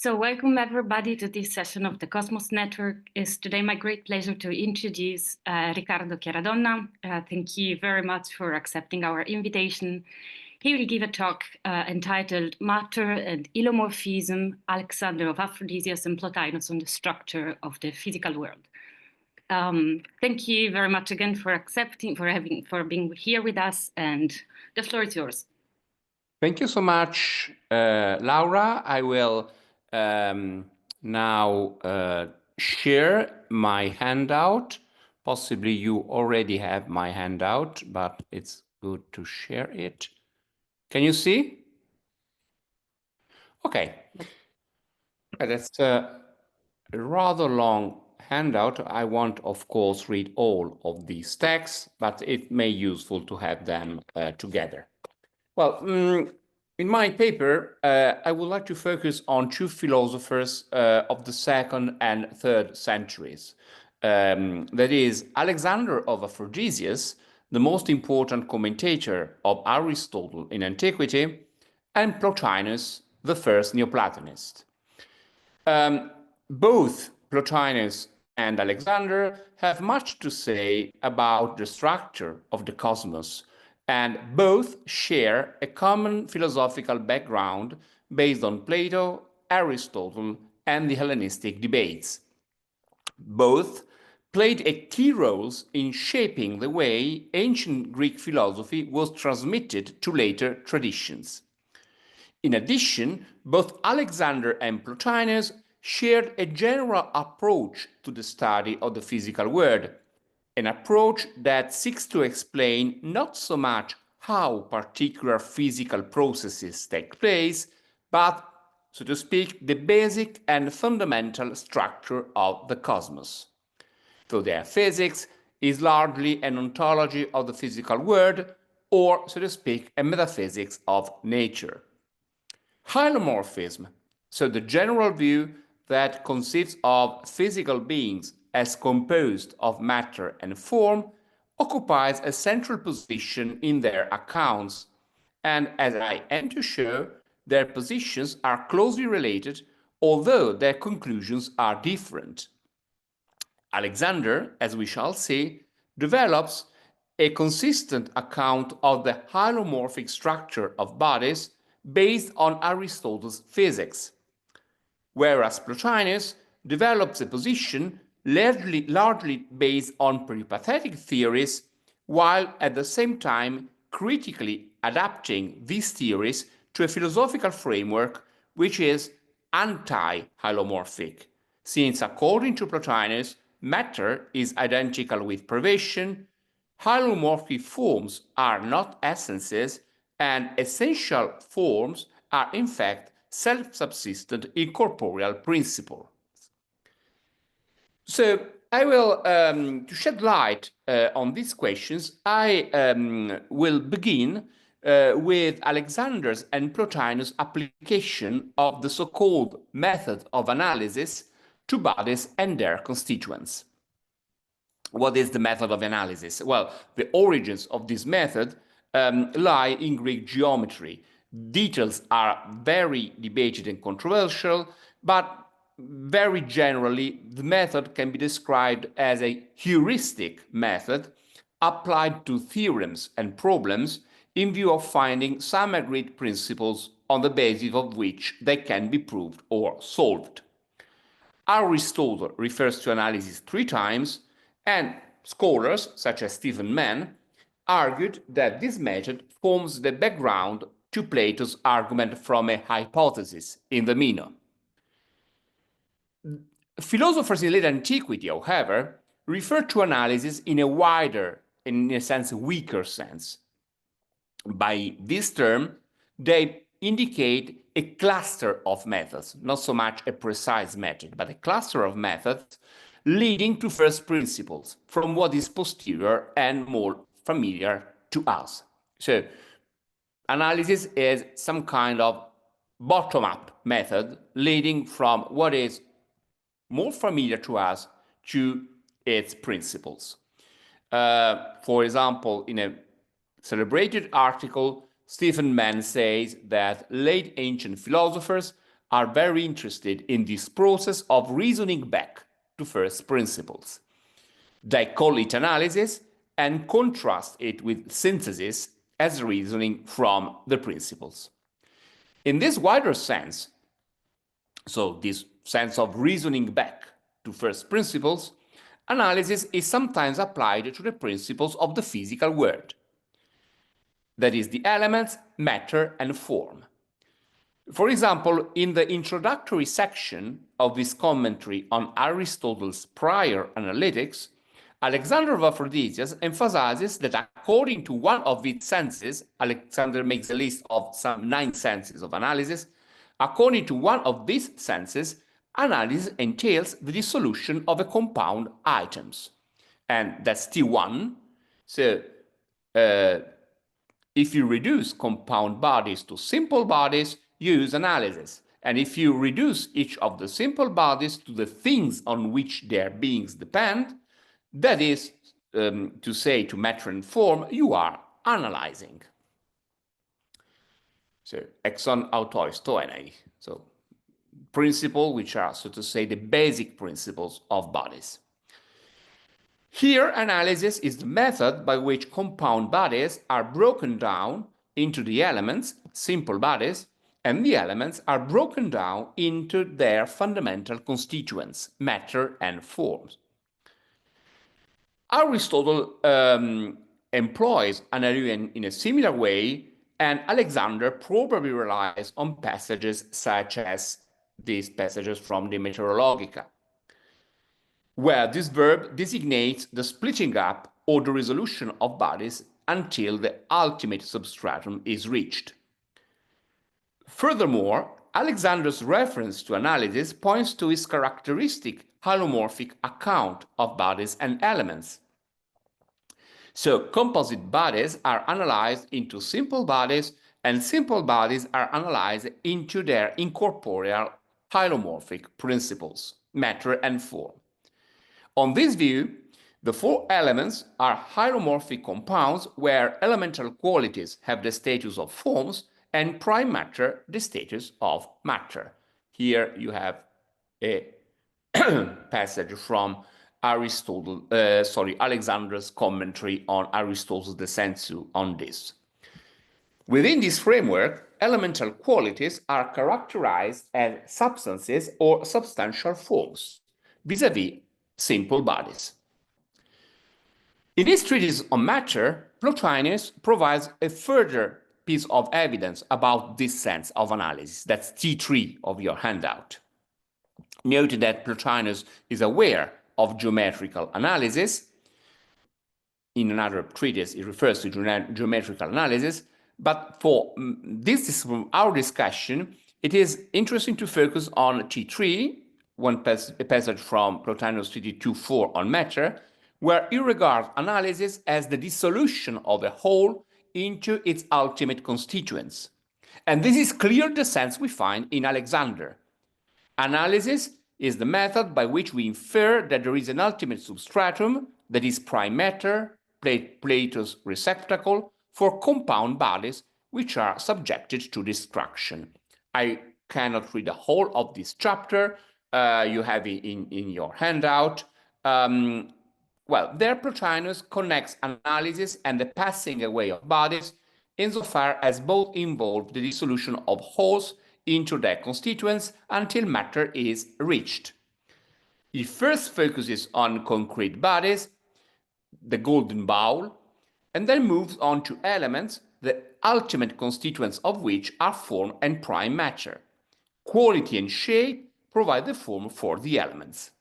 So welcome everybody to this session of the Cosmos Network. It's today my great pleasure to introduce Riccardo Chiaradonna. Thank you very much for accepting our invitation. He will give a talk entitled Matter and Hylomorphism, Alexander of Aphrodisias and Plotinus on the Structure of the Physical World. Thank you very much again for accepting, for being here with us, and the floor is yours. Thank you so much, Laura. I will now share my handout. Possibly you already have my handout, but it's good to share it. Can you see? Okay. That's a rather long handout. I won't, of course, read all of these texts, but it may be useful to have them together. Well, in my paper, I would like to focus on two philosophers of the 2nd and 3rd centuries. That is, Alexander of Aphrodisias, the most important commentator of Aristotle in antiquity, and Plotinus, the first Neoplatonist. Both Plotinus and Alexander have much to say about the structure of the cosmos, and both share a common philosophical background based on Plato, Aristotle, and the Hellenistic debates. Both played a key role in shaping the way ancient Greek philosophy was transmitted to later traditions. In addition, both Alexander and Plotinus shared a general approach to the study of the physical world, an approach that seeks to explain not so much how particular physical processes take place, but, so to speak, the basic and fundamental structure of the cosmos. So their physics is largely an ontology of the physical world, or, so to speak, a metaphysics of nature. Hylomorphism, so the general view that consists of physical beings as composed of matter and form, occupies a central position in their accounts, and as I aim to show, their positions are closely related, although their conclusions are different. Alexander, as we shall see, develops a consistent account of the hylomorphic structure of bodies based on Aristotle's physics, whereas Plotinus develops a position largely based on peripatetic theories, while at the same time critically adapting these theories to a philosophical framework which is anti-hylomorphic, since according to Plotinus, matter is identical with privation, hylomorphic forms are not essences, and essential forms are in fact self-subsistent incorporeal principles. So I will, to shed light on these questions, I will begin with Alexander's and Plotinus' application of the so-called method of analysis to bodies and their constituents. What is the method of analysis? Well, the origins of this method lie in Greek geometry. Details are very debated and controversial, but very generally, the method can be described as a heuristic method applied to theorems and problems in view of finding some agreed principles on the basis of which they can be proved or solved. Aristotle refers to analysis 3 times, and scholars such as Stephen Mann argued that this method forms the background to Plato's argument from a hypothesis in the Meno. Philosophers in late antiquity, however, refer to analysis in a wider, in a sense, weaker sense. By this term, they indicate a cluster of methods, not so much a precise method, but a cluster of methods leading to first principles from what is posterior and more familiar to us. So, analysis is some kind of bottom-up method leading from what is more familiar to us to its principles. For example, in a celebrated article, Stephen Mann says that late ancient philosophers are very interested in this process of reasoning back to first principles. They call it analysis and contrast it with synthesis as reasoning from the principles. In this wider sense, so this sense of reasoning back to first principles, analysis is sometimes applied to the principles of the physical world, that is, the elements, matter, and form. For example, in the introductory section of this commentary on Aristotle's prior analytics, Alexander of Aphrodisias emphasizes that according to one of its senses, Alexander makes a list of some 9 senses of analysis. According to one of these senses, analysis entails the dissolution of a compound items. And that's T1. So if you reduce compound bodies to simple bodies, you use analysis. And if you reduce each of the simple bodies to the things on which their beings depend, that is to say, to matter and form, you are analyzing. So, exon autois toenei. So, principles which are, so to say, the basic principles of bodies. Here, analysis is the method by which compound bodies are broken down into the elements, simple bodies, and the elements are broken down into their fundamental constituents, matter and forms. Aristotle employs analysis in a similar way, and Alexander probably relies on passages such as these passages from the Meteorologica, where this verb designates the splitting up or the resolution of bodies until the ultimate substratum is reached. Furthermore, Alexander's reference to analysis points to his characteristic hylomorphic account of bodies and elements. So, composite bodies are analyzed into simple bodies, and simple bodies are analyzed into their incorporeal hylomorphic principles, matter and form. On this view, the 4 elements are hylomorphic compounds where elemental qualities have the status of forms and prime matter the status of matter. Here you have a passage from Alexander's commentary on Aristotle's De Sensu on this. Within this framework, elemental qualities are characterized as substances or substantial forms, vis-à-vis simple bodies. In his treatise on matter, Plotinus provides a further piece of evidence about this sense of analysis. That's T3 of your handout. Note that Plotinus is aware of geometrical analysis. In another treatise, it refers to geometrical analysis, but for our discussion, it is interesting to focus on T3, a passage from Plotinus treatise 2.4 on matter, where he regards analysis as the dissolution of a whole into its ultimate constituents. And this is clearly the sense we find in Alexander. Analysis is the method by which we infer that there is an ultimate substratum, that is prime matter, Plato's receptacle, for compound bodies which are subjected to destruction. I cannot read the whole of this chapter. You have it in your handout. Well, there Plotinus connects analysis and the passing away of bodies insofar as both involve the dissolution of wholes into their constituents until matter is reached. He first focuses on concrete bodies, the golden bowl, and then moves on to elements, the ultimate constituents of which are form and prime matter. Quality and shape provide the form for the elements.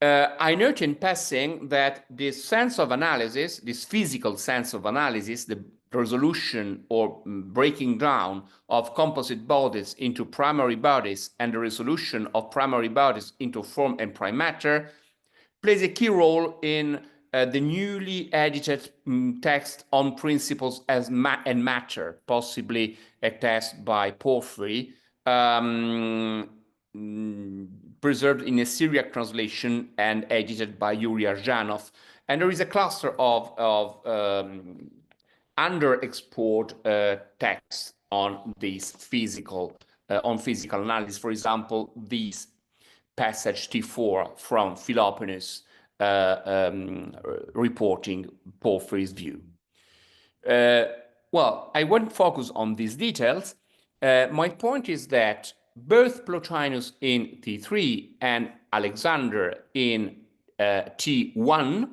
I note in passing that this sense of analysis, this physical sense of analysis, the resolution or breaking down of composite bodies into primary bodies and the resolution of primary bodies into form and prime matter, plays a key role in the newly edited text on principles as and matter, possibly a text by Porphyry, preserved in a Syriac translation and edited by Yuri Arjanov. And there is a cluster of underexplored texts on this physical on physical analysis. For example, this passage T4 from Philoponus reporting Porphyry's view. Well, I won't focus on these details. My point is that both Plotinus in T3 and Alexander in T1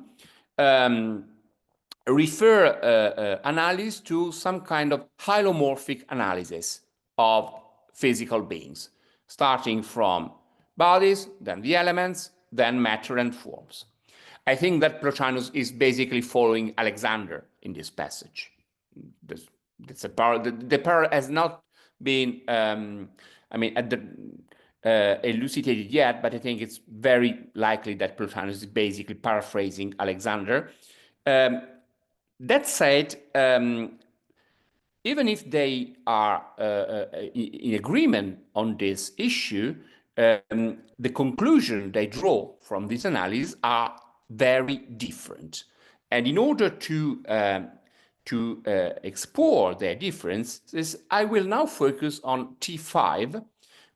refer analysis to some kind of hylomorphic analysis of physical beings, starting from bodies, then the elements, then matter and forms. I think that Plotinus is basically following Alexander in this passage. That's a part. The part has not been, elucidated yet, but I think it's very likely that Plotinus is basically paraphrasing Alexander. That said, even if they are in agreement on this issue, the conclusion they draw from this analysis are very different. And in order to explore their differences, I will now focus on T5,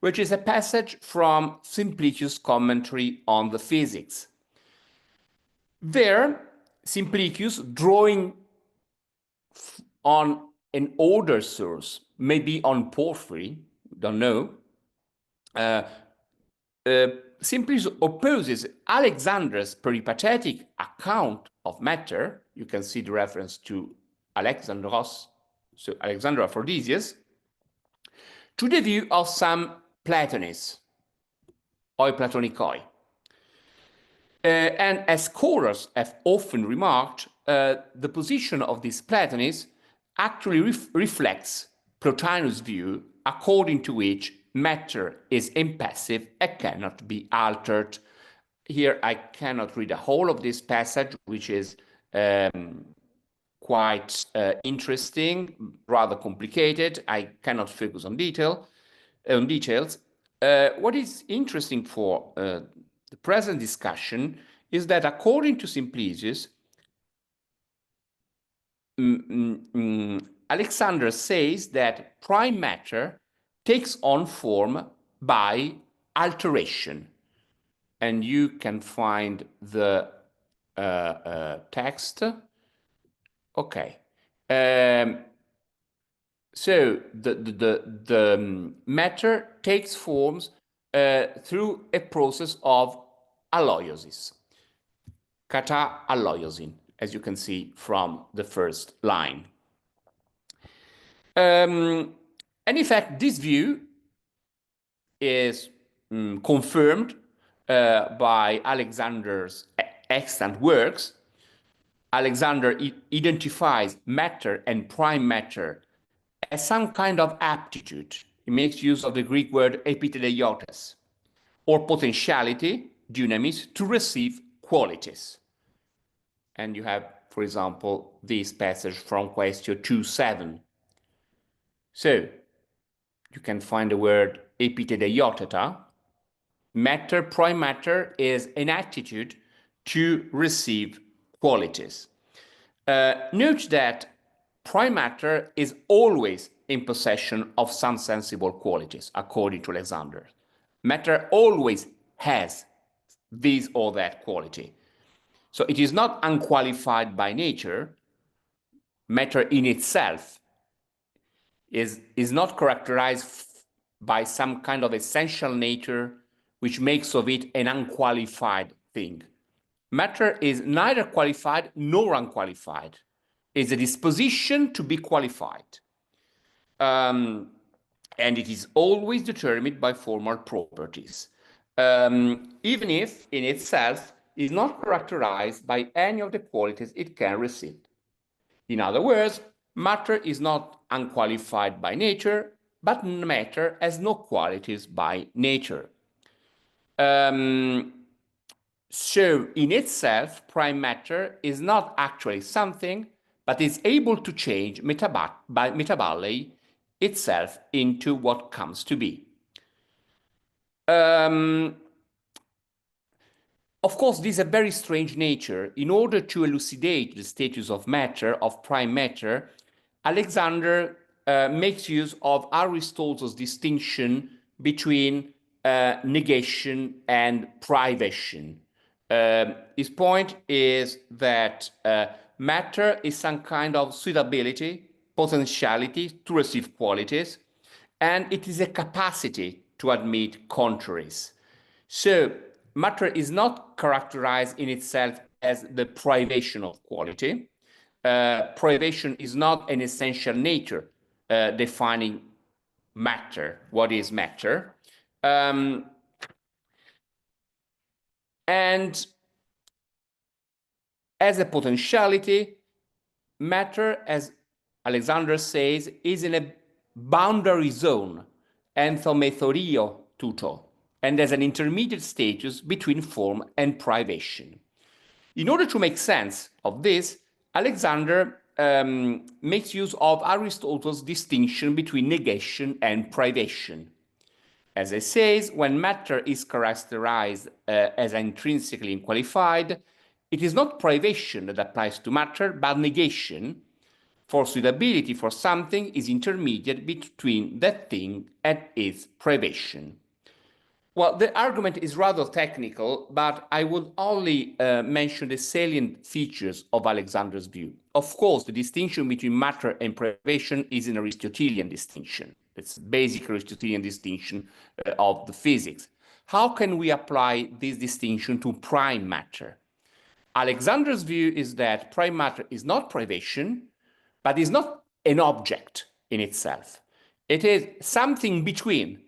which is a passage from Simplicius' commentary on the physics. There, Simplicius, drawing on an older source, maybe on Porphyry, don't know, Simplicius opposes Alexander's peripatetic account of matter. You can see the reference to Alexandros, so Alexander Aphrodisias, to the view of some Platonists, oi Platonikoi. And as scholars have often remarked, the position of these Platonists actually reflects Plotinus' view, according to which matter is impassive and cannot be altered. Here I cannot read the whole of this passage, which is quite interesting, rather complicated. I cannot focus on details. What is interesting for the present discussion is that according to Simplicius, Alexander says that prime matter takes on form by alteration. And you can find the text. Okay. So the matter takes forms through a process of alloiosis, kata alloiosin, as you can see from the first line. And in fact, this view is confirmed by Alexander's extant works. Alexander identifies matter and prime matter as some kind of aptitude. He makes use of the Greek word epitedeiotes, or potentiality, dynamis, to receive qualities. And you have, for example, this passage from Question 2.7. So you can find the word epitedeioteta. Matter, prime matter, is an attitude to receive qualities. Note that prime matter is always in possession of some sensible qualities, according to Alexander. Matter always has this or that quality. So it is not unqualified by nature. Matter in itself is not characterized by some kind of essential nature which makes of it an unqualified thing. Matter is neither qualified nor unqualified. It's a disposition to be qualified. And it is always determined by formal properties, even if in itself is not characterized by any of the qualities it can receive. In other words, matter is not unqualified by nature, but matter has no qualities by nature. So in itself, prime matter is not actually something, but is able to change metabolically itself into what comes to be. Of course, this is a very strange nature. In order to elucidate the status of matter, of prime matter, Alexander makes use of Aristotle's distinction between negation and privation. His point is that matter is some kind of suitability, potentiality to receive qualities, and it is a capacity to admit contraries. So matter is not characterized in itself as the privation of quality. Privation is not an essential nature defining matter, what is matter. And as a potentiality, matter, as Alexander says, is in a boundary zone, enthomethoreo tuto, and as an intermediate status between form and privation. In order to make sense of this, Alexander makes use of Aristotle's distinction between negation and privation. As he says, when matter is characterized as intrinsically unqualified, it is not privation that applies to matter, but negation, for suitability for something is intermediate between that thing and its privation. Well, the argument is rather technical, but I will only mention the salient features of Alexander's view. Of course, the distinction between matter and privation is an Aristotelian distinction. It's a basic Aristotelian distinction of the physics. How can we apply this distinction to prime matter? Alexander's view is that prime matter is not privation, but is not an object in itself. It is something between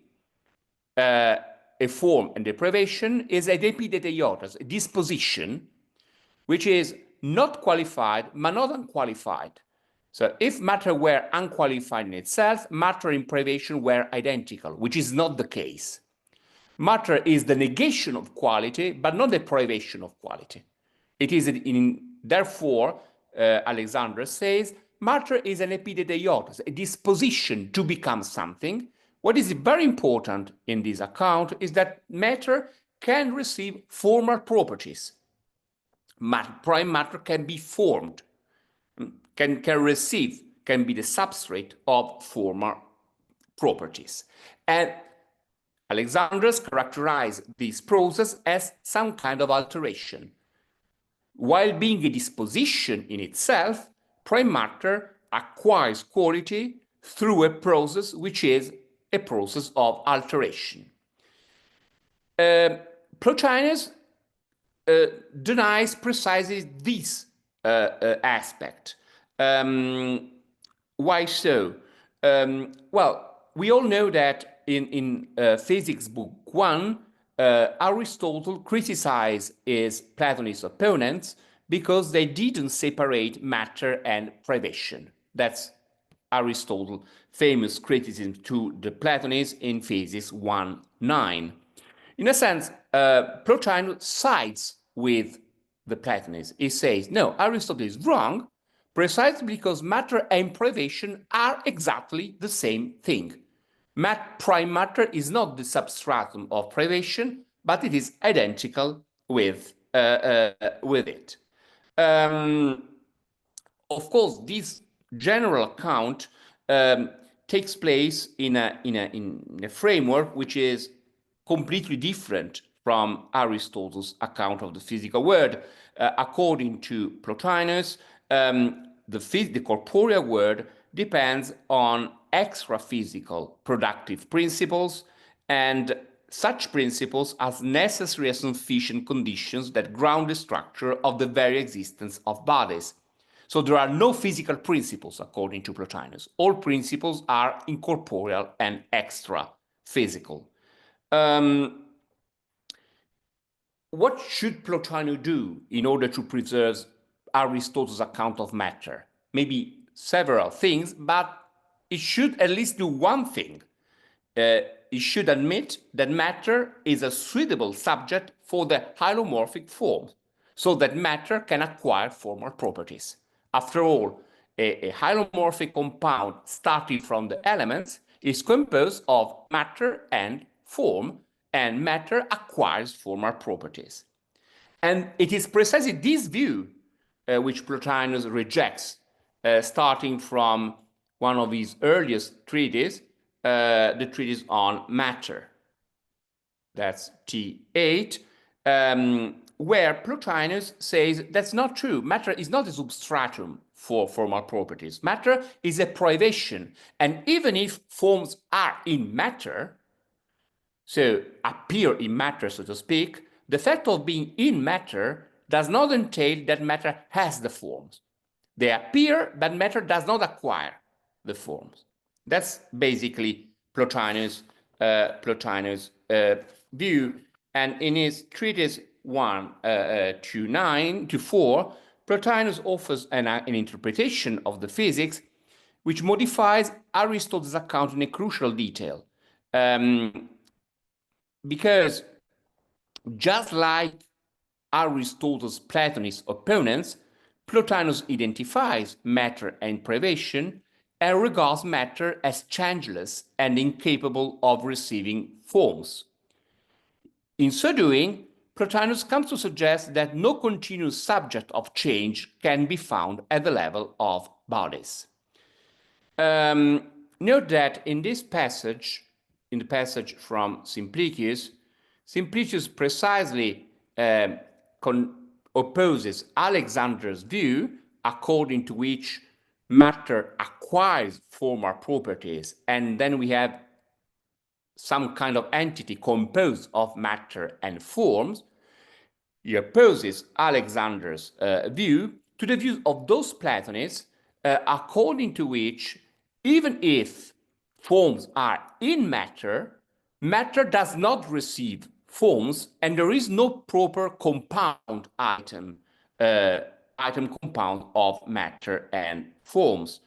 a form and deprivation, is an epideteiotas, a disposition, which is not qualified, but not unqualified. So if matter were unqualified in itself, matter and privation were identical, which is not the case. Matter is the negation of quality, but not the privation of quality. It is, therefore, Alexander says, matter is an epideteiotas, a disposition to become something. What is very important in this account is that matter can receive formal properties. Prime matter can be formed, can be the substrate of formal properties. And Alexander characterized this process as some kind of alteration. While being a disposition in itself, prime matter acquires quality through a process which is a process of alteration. Plotinus denies precisely this aspect. Why so? Well, we all know that in Physics Book 1, Aristotle criticized his Platonist opponents because they didn't separate matter and privation. That's Aristotle's famous criticism to the Platonists in Physics 1:9. In a sense, Plotinus sides with the Platonists. He says, no, Aristotle is wrong, precisely because matter and privation are exactly the same thing. Prime matter is not the substratum of privation, but it is identical with it. Of course, this general account takes place in a framework which is completely different from Aristotle's account of the physical world. According to Plotinus, the corporeal world depends on extra-physical productive principles, and such principles as necessary and sufficient conditions that ground the structure of the very existence of bodies. So there are no physical principles, according to Plotinus. All principles are incorporeal and extra-physical. What should Plotinus do in order to preserve Aristotle's account of matter? Maybe several things, but it should at least do one thing. It should admit that matter is a suitable subject for the hylomorphic form, so that matter can acquire formal properties. After all, a hylomorphic compound starting from the elements is composed of matter and form, and matter acquires formal properties. And it is precisely this view which Plotinus rejects, starting from one of his earliest treatises, the treatise on matter. That's T8, where Plotinus says that's not true. Matter is not a substratum for formal properties. Matter is a privation. And even if forms are in matter, so appear in matter, so to speak, the fact of being in matter does not entail that matter has the forms. They appear, but matter does not acquire the forms. That's basically Plotinus' view. And in his treatise 1:2-9-4, Plotinus offers an interpretation of the physics which modifies Aristotle's account in a crucial detail. Because just like Aristotle's Platonist opponents, Plotinus identifies matter and privation and regards matter as changeless and incapable of receiving forms. In so doing, Plotinus comes to suggest that no continuous subject of change can be found at the level of bodies. Note that in this passage, in the passage from Simplicius, Simplicius precisely opposes Alexander's view, according to which matter acquires formal properties, and then we have some kind of entity composed of matter and forms. He opposes Alexander's view to the view of those Platonists, according to which even if forms are in matter, matter does not receive forms, and there is no proper compound item compound of matter and forms.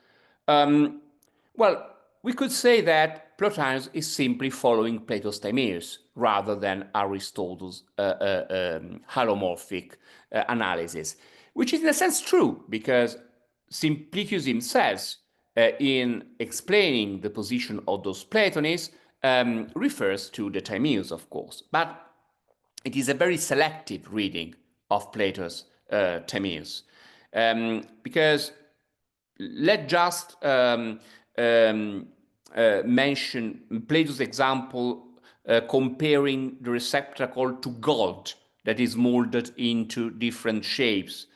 Well, we could say that Plotinus is simply following Plato's Timaeus rather than Aristotle's hylomorphic analysis, which is in a sense true, because Simplicius himself, in explaining the position of those Platonists, refers to the Timaeus, of course, but it is a very selective reading of Plato's Timaeus, because let's just mention Plato's example comparing the receptacle to gold that is molded into different shapes,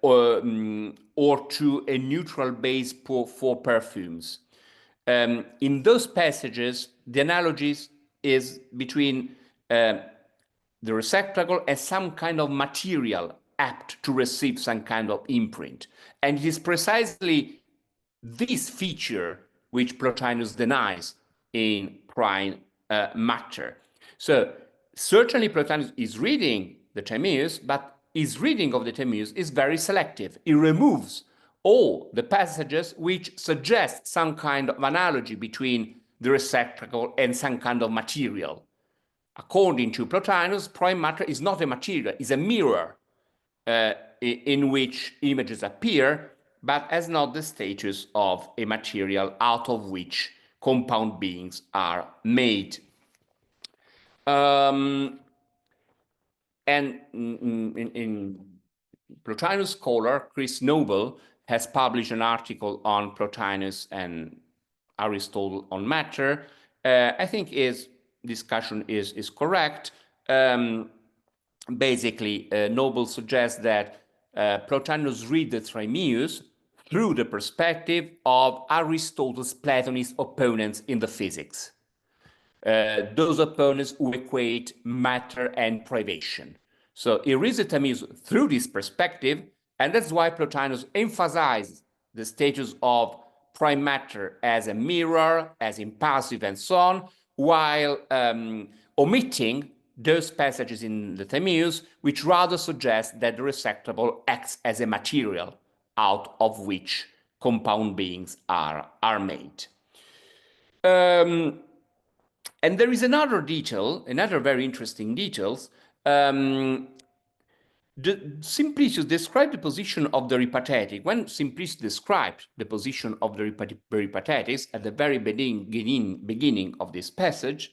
or to a neutral base for perfumes. In those passages, the analogy is between the receptacle and some kind of material apt to receive some kind of imprint. And it is precisely this feature which Plotinus denies in prime matter. So certainly Plotinus is reading the Timaeus, but his reading of the Timaeus is very selective. He removes all the passages which suggest some kind of analogy between the receptacle and some kind of material. According to Plotinus, prime matter is not a material, it's a mirror in which images appear, but has not the status of a material out of which compound beings are made. And in Plotinus scholar Chris Noble has published an article on Plotinus and Aristotle on matter. I think his discussion is correct. Basically, Noble suggests that Plotinus read the Timaeus through the perspective of Aristotle's Platonist opponents in the physics. Those opponents who equate matter and privation. So he reads the Timaeus through this perspective, and that's why Plotinus emphasizes the status of prime matter as a mirror, as impassive, and so on, while omitting those passages in the Timaeus which rather suggest that the receptacle acts as a material out of which compound beings are made. And there is another detail, another very interesting detail. Simplicius described the position of the Peripatetic. When Simplicius described the position of the Peripatetics at the very beginning of this passage,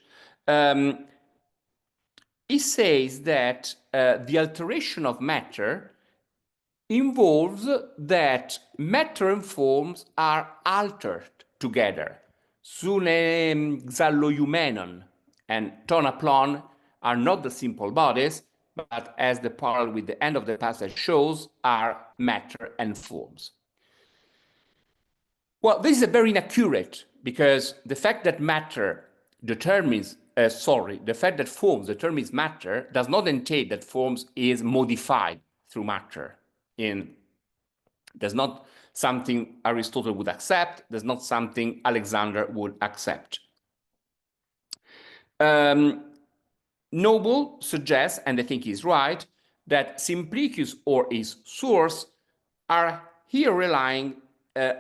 he says that the alteration of matter involves that matter and forms are altered together. Sune xalloiumenon and tonaplon are not the simple bodies, but as the parallel with the end of the passage shows, are matter and forms. Well, this is very inaccurate because the fact that matter determines, the fact that forms determines matter does not entail that forms is modified through matter. There's not something Aristotle would accept, there's not something Alexander would accept. Noble suggests, and I think he's right, that Simplicius or his source are here relying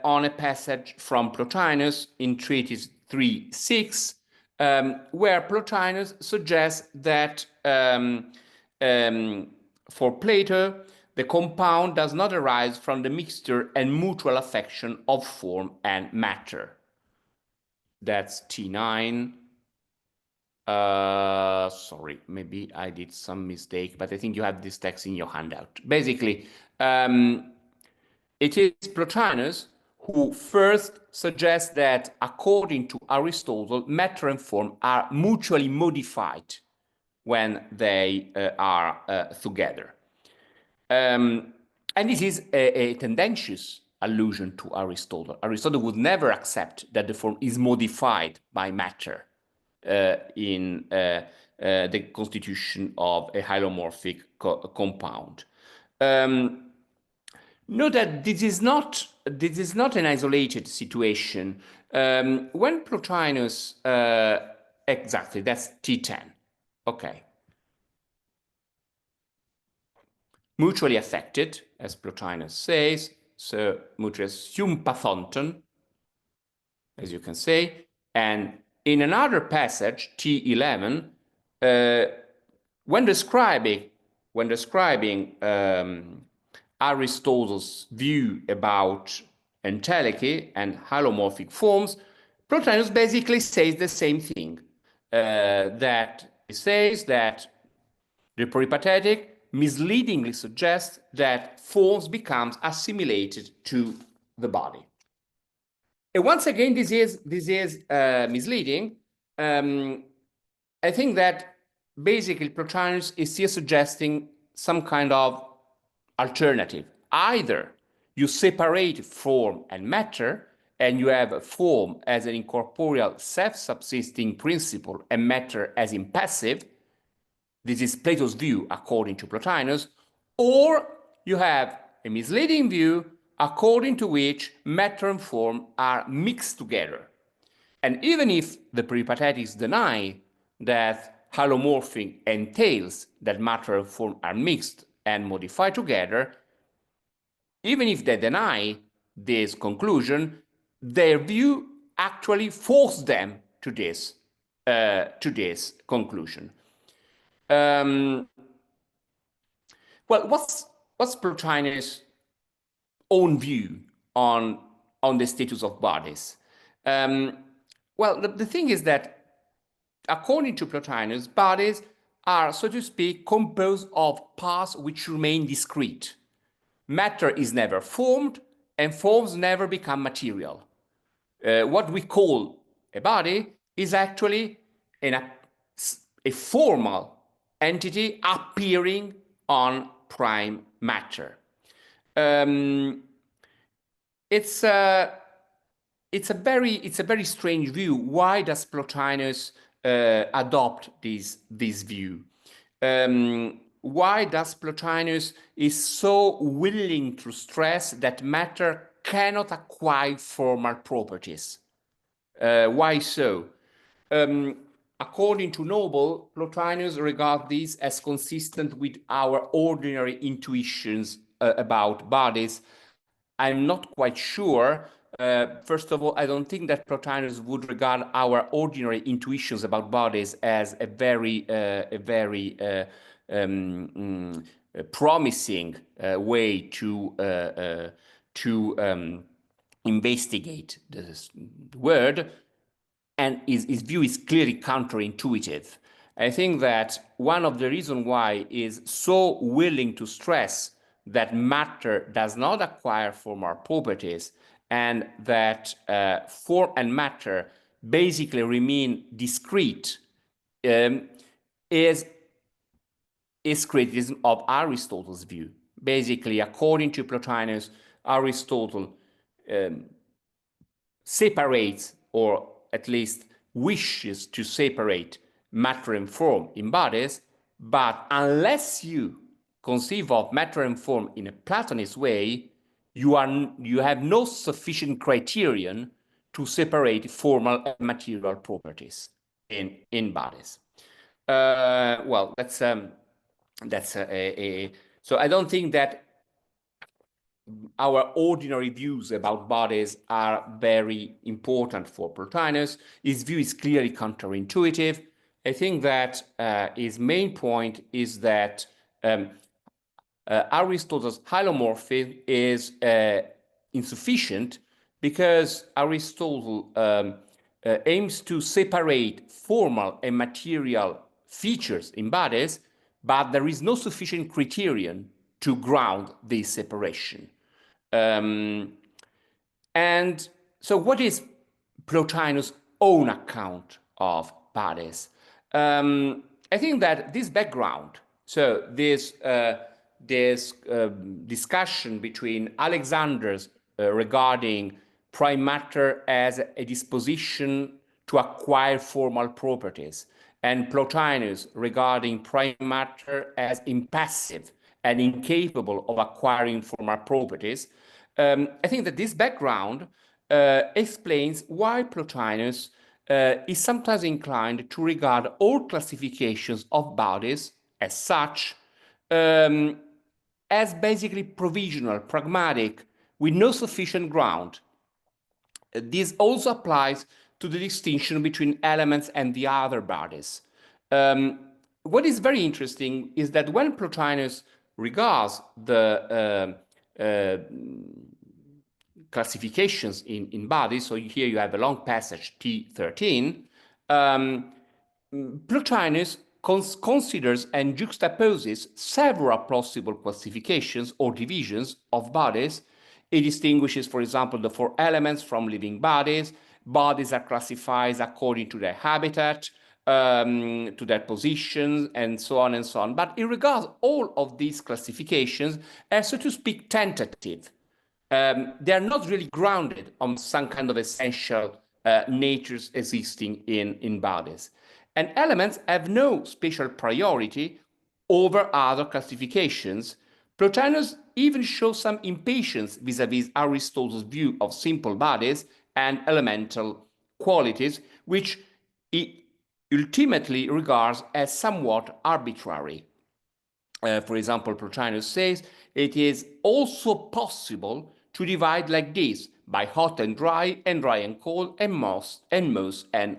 on a passage from Plotinus in Treatise 3:6, where Plotinus suggests that for Plato, the compound does not arise from the mixture and mutual affection of form and matter. That's T9. Sorry, maybe I did some mistake, but I think you have this text in your handout. Basically, it is Plotinus who first suggests that according to Aristotle, matter and form are mutually modified when they are together. And this is a tendentious allusion to Aristotle. Aristotle would never accept that the form is modified by matter in the constitution of a hylomorphic compound. Note that this is not an isolated situation. When Plotinus, exactly, that's T10. Okay. Mutually affected, as Plotinus says, so mutually sympathonton, as you can say, and in another passage, T11, when describing Aristotle's view about entelechy and hylomorphic forms, Plotinus basically says the same thing, that he says that the peripatetic misleadingly suggests that forms becomes assimilated to the body. And once again, this is misleading. I think that basically Plotinus is here suggesting some kind of alternative. Either you separate form and matter, and you have a form as an incorporeal self-subsisting principle and matter as impassive. This is Plato's view according to Plotinus. Or you have a misleading view according to which matter and form are mixed together. And even if the peripatetics deny that hylomorphic entails that matter and form are mixed and modified together, even if they deny this conclusion, their view actually forced them to this conclusion. Well, what's Plotinus' own view on the status of bodies? Well, the thing is that according to Plotinus, bodies are, so to speak, composed of parts which remain discrete. Matter is never formed, and forms never become material. What we call a body is actually a formal entity appearing on prime matter. It's a very strange view. Why does Plotinus adopt this view? Why does Plotinus is so willing to stress that matter cannot acquire formal properties? Why so? According to Noble, Plotinus regards this as consistent with our ordinary intuitions about bodies. I'm not quite sure. First of all, I don't think that Plotinus would regard our ordinary intuitions about bodies as a very promising way to investigate the word, and his view is clearly counterintuitive. I think that one of the reasons why he is so willing to stress that matter does not acquire formal properties and that form and matter basically remain discrete is criticism of Aristotle's view. Basically, according to Plotinus, Aristotle separates, or at least wishes to separate, matter and form in bodies, but unless you conceive of matter and form in a Platonist way, you have no sufficient criterion to separate formal and material properties in bodies. Well, so I don't think that our ordinary views about bodies are very important for Plotinus. His view is clearly counterintuitive. I think that his main point is that Aristotle's hylomorphism is insufficient because Aristotle aims to separate formal and material features in bodies, but there is no sufficient criterion to ground this separation. And so what is Plotinus' own account of bodies? I think that this background, so this discussion between Alexander's regarding prime matter as a disposition to acquire formal properties, and Plotinus regarding prime matter as impassive and incapable of acquiring formal properties, I think that this background explains why Plotinus is sometimes inclined to regard all classifications of bodies as such as basically provisional, pragmatic, with no sufficient ground. This also applies to the distinction between elements and the other bodies. What is very interesting is that when Plotinus regards the classifications in bodies, so here you have a long passage T13, Plotinus considers and juxtaposes several possible classifications or divisions of bodies. He distinguishes, for example, the four elements from living bodies. Bodies are classified according to their habitat, to their positions, and so on and so on. But he regards all of these classifications as, so to speak, tentative. They are not really grounded on some kind of essential natures existing in bodies. And elements have no special priority over other classifications. Plotinus even shows some impatience vis-à-vis Aristotle's view of simple bodies and elemental qualities, which he ultimately regards as somewhat arbitrary. For example, Plotinus says it is also possible to divide like this, by hot and dry and cold, and moist and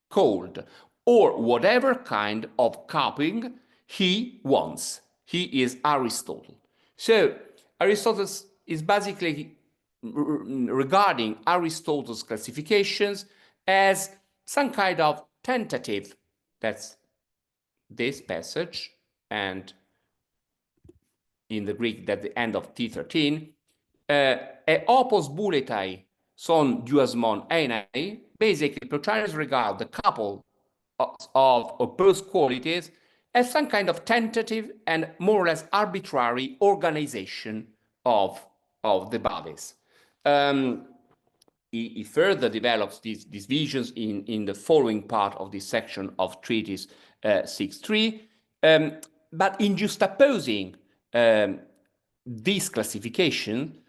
cold, or whatever kind of cupping he wants. He is Aristotle. So Aristotle is basically regarding Aristotle's classifications as some kind of tentative. That's this passage, and in the Greek, that's the end of T13. E opos buletai son duasmon enai. Basically, Plotinus regards the couple of opposed qualities as some kind of tentative and more or less arbitrary organization of the bodies. He further develops these visions in the following part of this section of Treatise 6.3. But in juxtaposing this classification,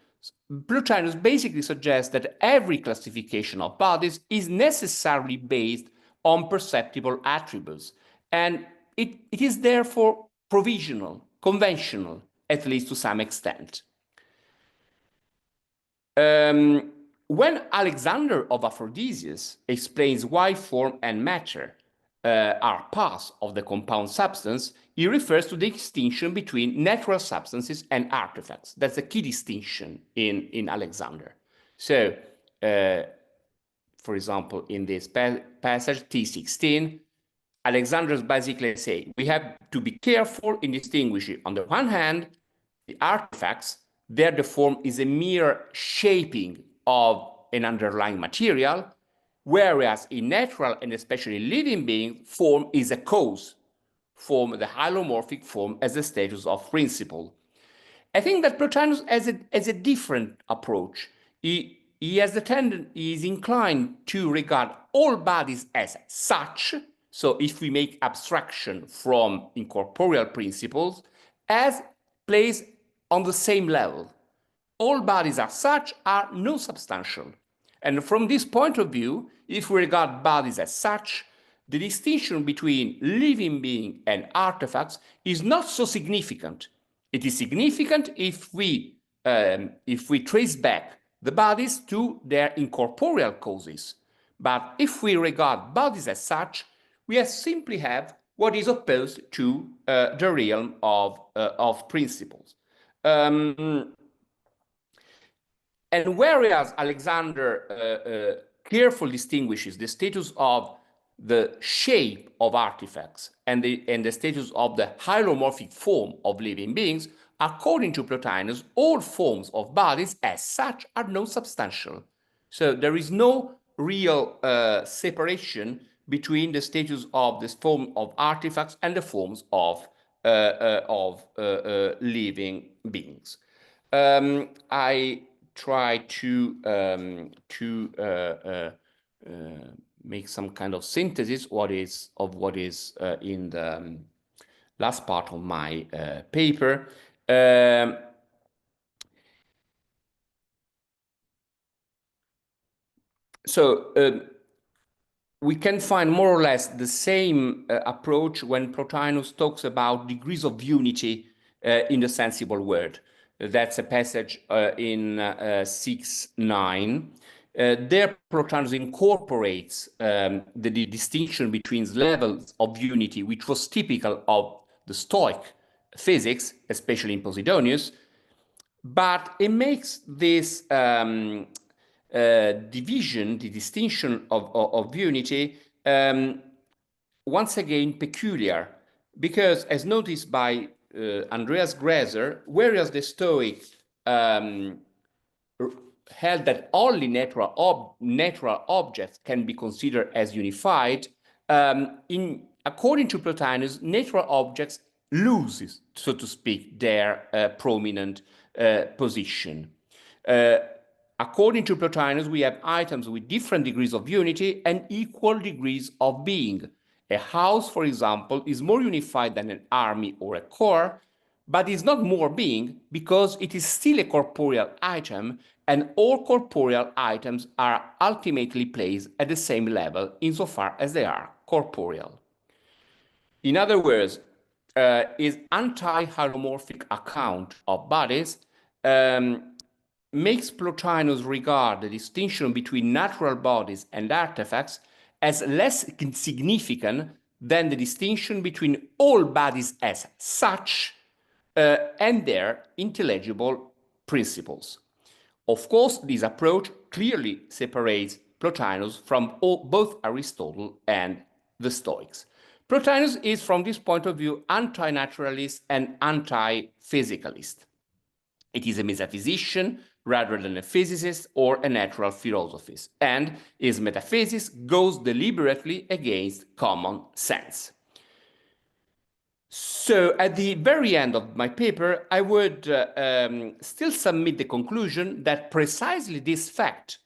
Plotinus basically suggests that every classification of bodies is necessarily based on perceptible attributes, and it is therefore provisional, conventional, at least to some extent. When Alexander of Aphrodisias explains why form and matter are parts of the compound substance, he refers to the distinction between natural substances and artifacts. That's a key distinction in Alexander. So, for example, in this passage, T16, Alexander's basically say we have to be careful in distinguishing, on the one hand, artifacts, there the form is a mere shaping of an underlying material, whereas in natural and especially living beings, form is a cause, form, the hylomorphic form, as a status of principle. I think that Plotinus has a different approach. He is inclined to regard all bodies as such. So if we make abstraction from incorporeal principles, as placed on the same level. All bodies as such are non-substantial. And from this point of view, if we regard bodies as such, the distinction between living being and artifacts is not so significant. It is significant if we trace back the bodies to their incorporeal causes. But if we regard bodies as such, we simply have what is opposed to the realm of principles. And whereas Alexander carefully distinguishes the status of the shape of artifacts and the status of the hylomorphic form of living beings, according to Plotinus, all forms of bodies as such are non-substantial. So there is no real separation between the status of this form of artifacts and the forms of living beings. I try to make some kind of synthesis of what is in the last part of my paper. We can find more or less the same approach when Plotinus talks about degrees of unity in the sensible world. That's a passage in 6.9. There Plotinus incorporates the distinction between levels of unity, which was typical of the Stoic physics, especially in Posidonius, but it makes this division, the distinction of unity, once again peculiar, because as noticed by Andreas Gräser, whereas the Stoic held that only natural objects can be considered as unified, according to Plotinus, natural objects lose, so to speak, their prominent position. According to Plotinus, we have items with different degrees of unity and equal degrees of being. A house, for example, is more unified than an army or a corps, but is not more being because it is still a corporeal item, and all corporeal items are ultimately placed at the same level insofar as they are corporeal. In other words, his anti-hylomorphic account of bodies makes Plotinus regard the distinction between natural bodies and artifacts as less significant than the distinction between all bodies as such and their intelligible principles. Of course, this approach clearly separates Plotinus from both Aristotle and the Stoics. Plotinus is, from this point of view, anti-naturalist and anti-physicalist. It is a metaphysician rather than a physicist or a natural philosophist, and his metaphysics goes deliberately against common sense. So at the very end of my paper, I would still submit the conclusion that precisely this fact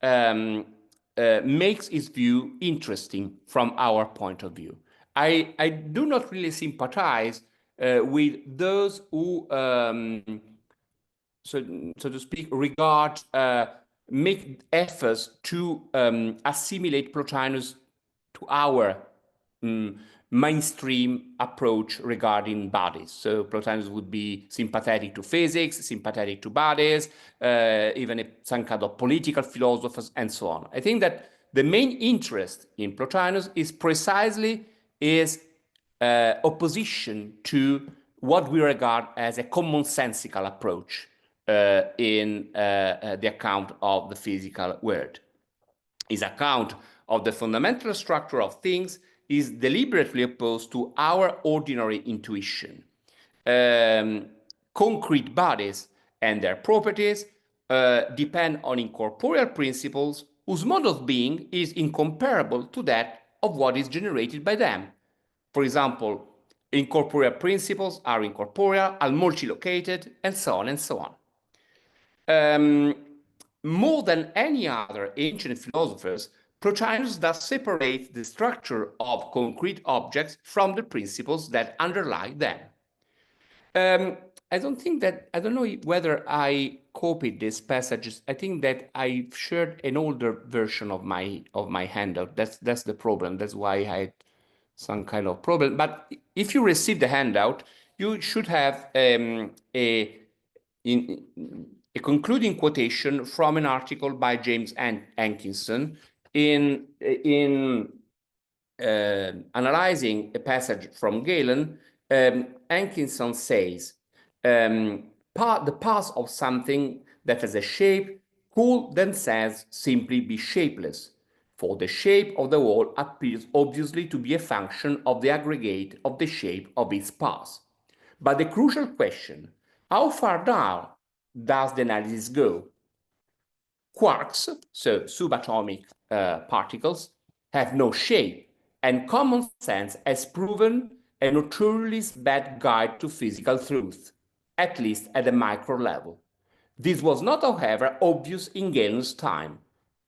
makes his view interesting from our point of view. I do not really sympathize with those who so to speak, make efforts to assimilate Plotinus to our mainstream approach regarding bodies. So Plotinus would be sympathetic to physics, sympathetic to bodies, even some kind of political philosophers, and so on. I think that the main interest in Plotinus is precisely his opposition to what we regard as a commonsensical approach in the account of the physical world. His account of the fundamental structure of things is deliberately opposed to our ordinary intuition. concrete bodies and their properties depend on incorporeal principles whose mode of being is incomparable to that of what is generated by them. For example, incorporeal principles are incorporeal, are multilocated, and so on and so on. More than any other ancient philosophers, Plotinus thus separates the structure of concrete objects from the principles that underlie them. I don't know whether I copied these passages. I think that I shared an older version of my handout. That's the problem. That's why I had some kind of problem. But if you receive the handout, you should have a concluding quotation from an article by James Hankinson in analyzing a passage from Galen. Hankinson says, the parts of something that has a shape could themselves simply be shapeless, for the shape of the whole appears obviously to be a function of the aggregate of the shape of its parts. But the crucial question, how far down does the analysis go? Quarks, so subatomic particles, have no shape, and common sense has proven a notoriously bad guide to physical truth, at least at the micro level. This was not, however, obvious in Galen's time,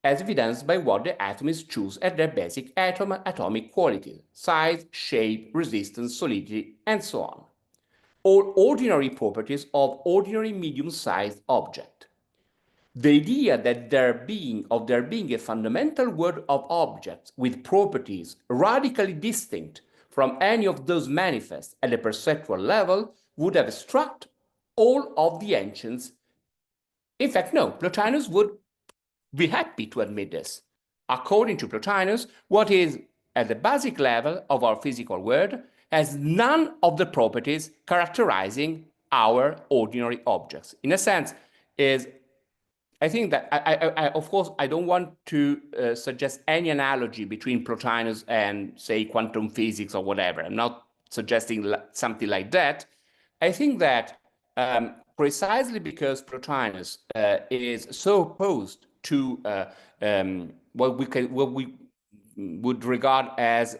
as evidenced by what the atoms choose as their basic atomic qualities: size, shape, resistance, solidity, and so on. All ordinary properties of ordinary medium-sized object. The idea that there being a fundamental world of objects with properties radically distinct from any of those manifest at the perceptual level would have struck all of the ancients. In fact, no, Plotinus would be happy to admit this. According to Plotinus, what is at the basic level of our physical world has none of the properties characterizing our ordinary objects. In a sense, I think that, of course, I don't want to suggest any analogy between Plotinus and, say, quantum physics or whatever. I'm not suggesting something like that. I think that precisely because Plotinus is so opposed to what we would regard as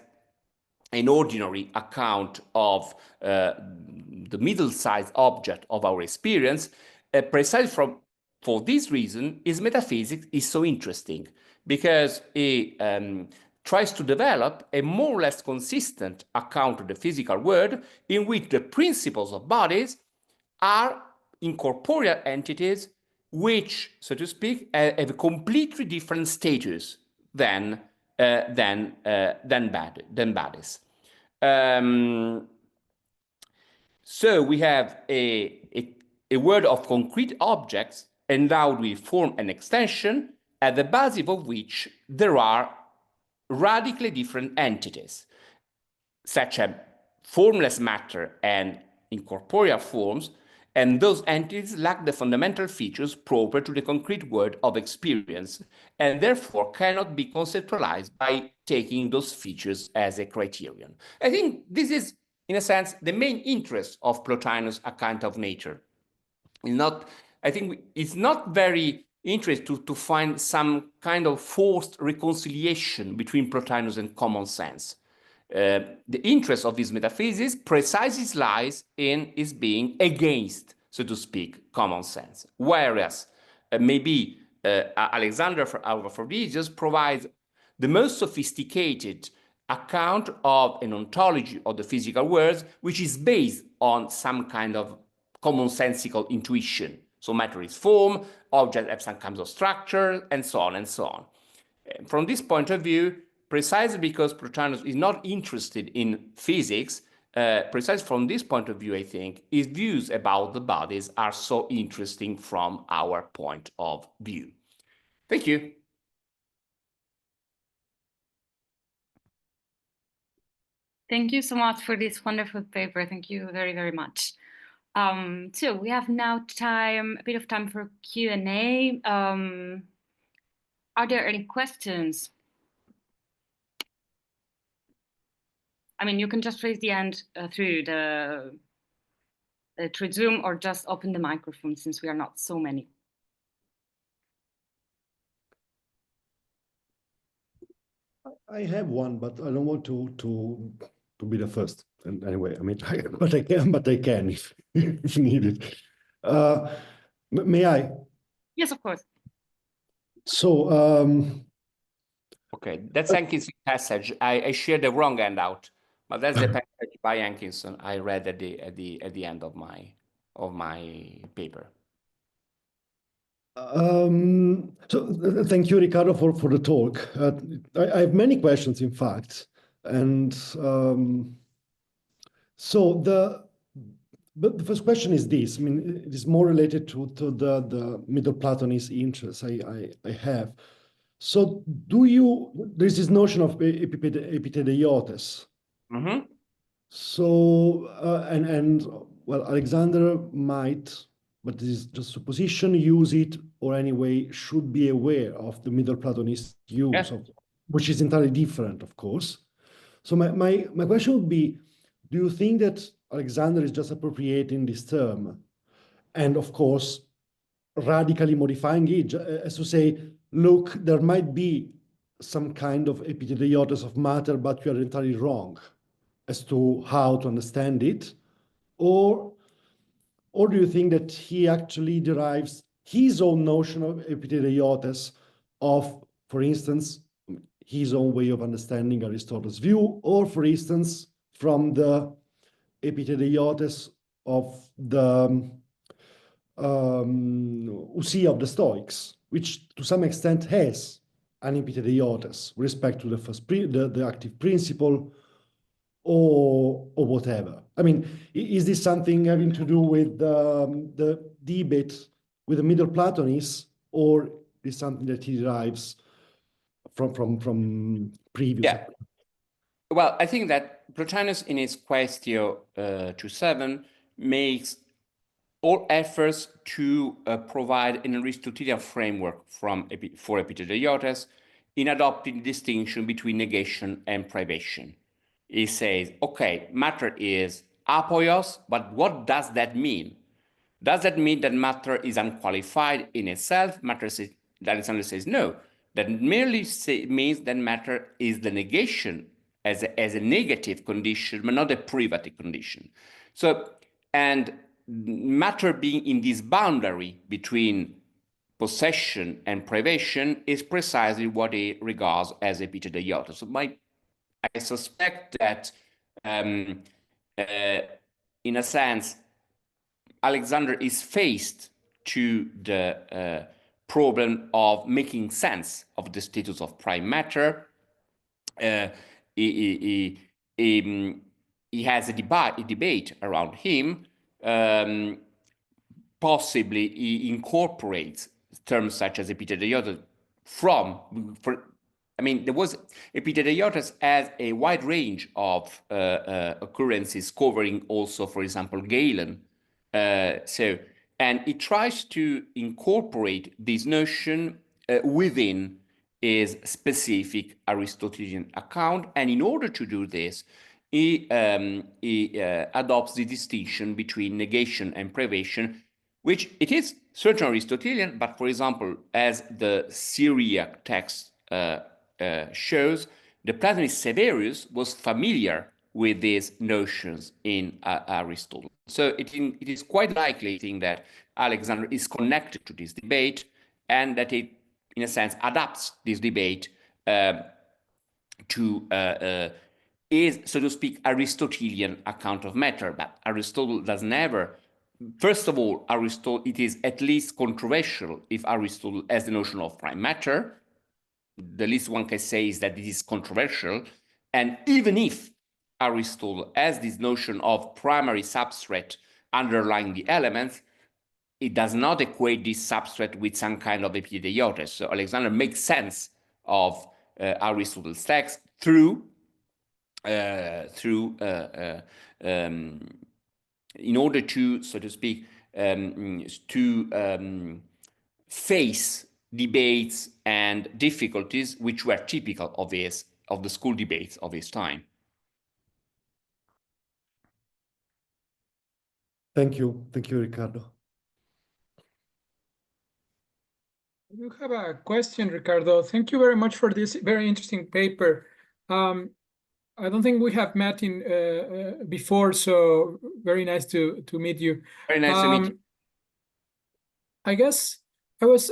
an ordinary account of the middle-sized object of our experience, precisely for this reason, his metaphysics is so interesting, because he tries to develop a more or less consistent account of the physical world in which the principles of bodies are incorporeal entities which, so to speak, have a completely different status than bodies. So we have a world of concrete objects endowed with form and extension, at the basis of which there are radically different entities, such as formless matter and incorporeal forms, and those entities lack the fundamental features proper to the concrete world of experience, and therefore cannot be conceptualized by taking those features as a criterion. I think this is, in a sense, the main interest of Plotinus' account of nature. I think it's not very interesting to find some kind of forced reconciliation between Plotinus and common sense. The interest of this metaphysics precisely lies in its being against, so to speak, common sense. Whereas maybe Alexander of Aphrodisias provides the most sophisticated account of an ontology of the physical world, which is based on some kind of commonsensical intuition. So matter is form, objects have some kinds of structure, and so on and so on. From this point of view, precisely because Plotinus is not interested in physics, precisely from this point of view, I think, his views about the bodies are so interesting from our point of view. Thank you. Thank you so much for this wonderful paper. Thank you very, very much. So we have now a bit of time for Q&A. Are there any questions? I mean, you can just raise the hand through the through Zoom, or just open the microphone since we are not so many. I have one, but I don't want to be the first. And anyway, I mean, but I can if needed. May I? Yes, of course. So, okay, that's Hankinson's passage. I shared the wrong handout, but that's the passage by Hankinson I read at the end of my paper. Thank you, Riccardo, for the talk. I have many questions, in fact, and but the first question is this. I mean, it is more related to the Middle Platonist interest I have. So there's this notion of epiteleiotes. Mm-hmm. So, well, Alexander might, but this is just supposition, use it, or anyway, should be aware of the Middle Platonist use, of, which is entirely different, of course. So my question would be, do you think that Alexander is just appropriating this term and, of course, radically modifying it, as to say, look, there might be some kind of epiteleiotes of matter, but you are entirely wrong as to how to understand it? Or do you think that he actually derives his own notion of epiteleiotes of, for instance, his own way of understanding Aristotle's view, or, for instance, from the epiteleiotes of the ousia of the Stoics, which to some extent has an epiteleiotes with respect to the active principle, or whatever. I mean, is this something having to do with the debate with the Middle Platonists, or is something that he derives from previous? Yeah. Well, I think that Plotinus in his Quaestio 27 makes all efforts to provide an Aristotelian framework for epiteleiotes in adopting distinction between negation and privation. He says, okay, matter is apoios, but what does that mean? Does that mean that matter is unqualified in itself? Alexander says no. That merely means that matter is the negation as a negative condition, but not a privative condition. So, and matter being in this boundary between possession and privation is precisely what he regards as epiteleiotes. So I suspect that, in a sense, Alexander is faced to the problem of making sense of the status of prime matter. He has a debate around him. Possibly he incorporates terms such as epiteleiotes I mean, there was epiteleiotes as a wide range of occurrences covering also, for example, Galen. And it tries to incorporate this notion within his specific Aristotelian account. And in order to do this, he adopts the distinction between negation and privation, which it is certainly Aristotelian, but for example, as the Syriac text shows, the Platonist Severius was familiar with these notions in Aristotle. So it is quite likely, I think, that Alexander is connected to this debate, and that it, in a sense, adapts this debate to is, so to speak, Aristotelian account of matter. But Aristotle does never. First of all, Aristotle, it is at least controversial if Aristotle has the notion of prime matter. The least one can say is that it is controversial. And even if Aristotle has this notion of primary substrate underlying the elements, it does not equate this substrate with some kind of epiteleiotes. So Alexander makes sense of Aristotle's text in order to, so to speak, face debates and difficulties which were typical of the school debates of his time. Thank you, Riccardo. You have a question, Riccardo. Thank you very much for this very interesting paper. I don't think we have met in before, so very nice to meet you. Very nice to meet you. I guess I was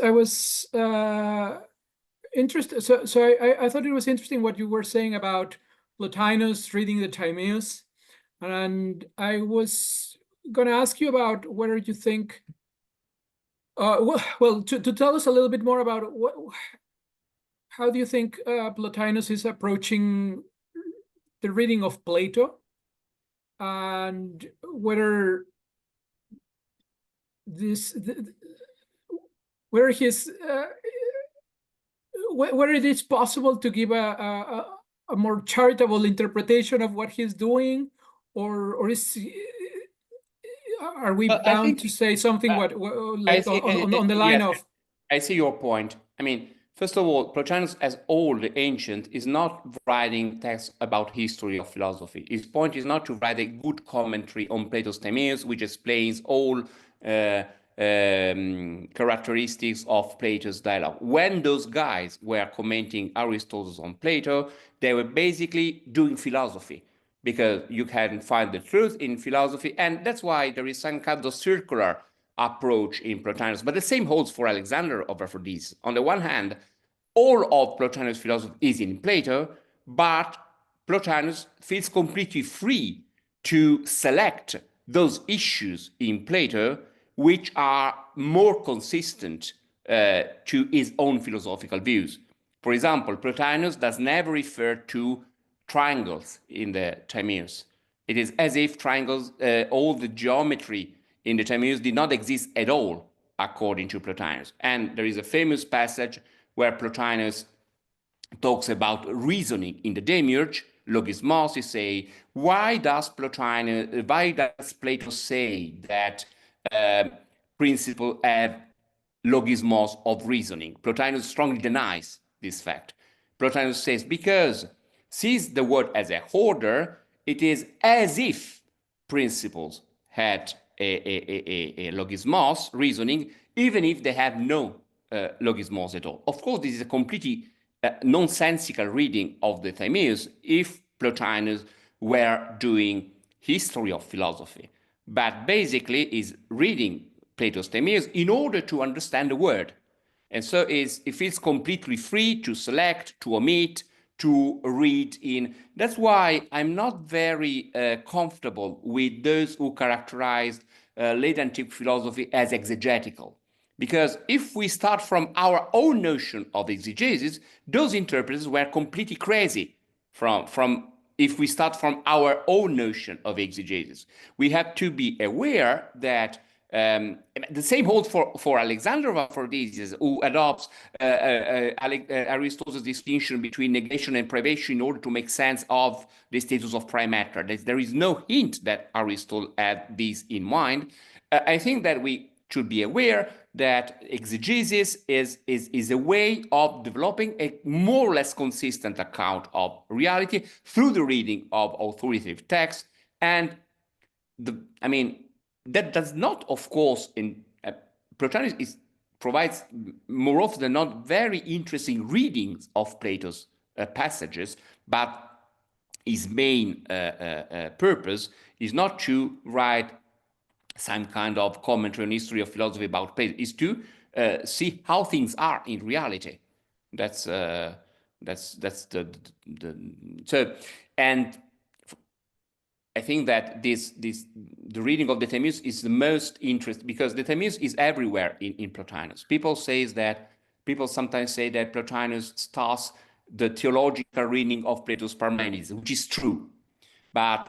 interested. So I thought it was interesting what you were saying about Plotinus reading the Timaeus, and I was going to ask you about whether you think. Well, to tell us a little bit more about how do you think Plotinus is approaching the reading of Plato, and whether whether it is possible to give a more charitable interpretation of what he's doing, or are we bound to say something on the line of? I see your point. I mean, first of all, Plotinus, as all the ancient, is not writing texts about history of philosophy. His point is not to write a good commentary on Plato's Timaeus, which explains all characteristics of Plato's dialogue. When those guys were commenting Aristotle on Plato, they were basically doing philosophy, because you can find the truth in philosophy, and that's why there is some kind of circular approach in Plotinus. But the same holds for Alexander of Aphrodisias. On the one hand, all of Plotinus' philosophy is in Plato, but Plotinus feels completely free to select those issues in Plato which are more consistent to his own philosophical views. For example, Plotinus does never refer to triangles in the Timaeus. It is as if triangles, all the geometry in the Timaeus did not exist at all, according to Plotinus. And there is a famous passage where Plotinus talks about reasoning in the Demiurge, logismos. He say, why does Plato say that principles have logismos of reasoning? Plotinus strongly denies this fact. Plotinus says, because sees the world as a order, it is as if principles had a logismos, reasoning, even if they have no logismos at all. Of course, this is a completely nonsensical reading of the Timaeus if Plotinus were doing history of philosophy, but basically is reading Plato's Timaeus in order to understand the word. And so it feels completely free to select, to omit, to read in. That's why I'm not very comfortable with those who characterized late antique philosophy as exegetical. Because if we start from our own notion of exegesis, those interpreters were completely crazy if we start from our own notion of exegesis. We have to be aware that the same holds for Alexander of Aphrodisias, who adopts Aristotle's distinction between negation and privation in order to make sense of the status of prime matter. There is no hint that Aristotle had this in mind. I think that we should be aware that exegesis is a way of developing a more or less consistent account of reality through the reading of authoritative texts. And that does not, of course, Plotinus provides more often than not very interesting readings of Plato's passages, but his main purpose is not to write some kind of commentary on history of philosophy about Plato, is to see how things are in reality. That's the and I think that the reading of the Timaeus is the most interesting, because the Timaeus is everywhere in Plotinus. People sometimes say that Plotinus starts the theological reading of Plato's Parmenides, which is true, but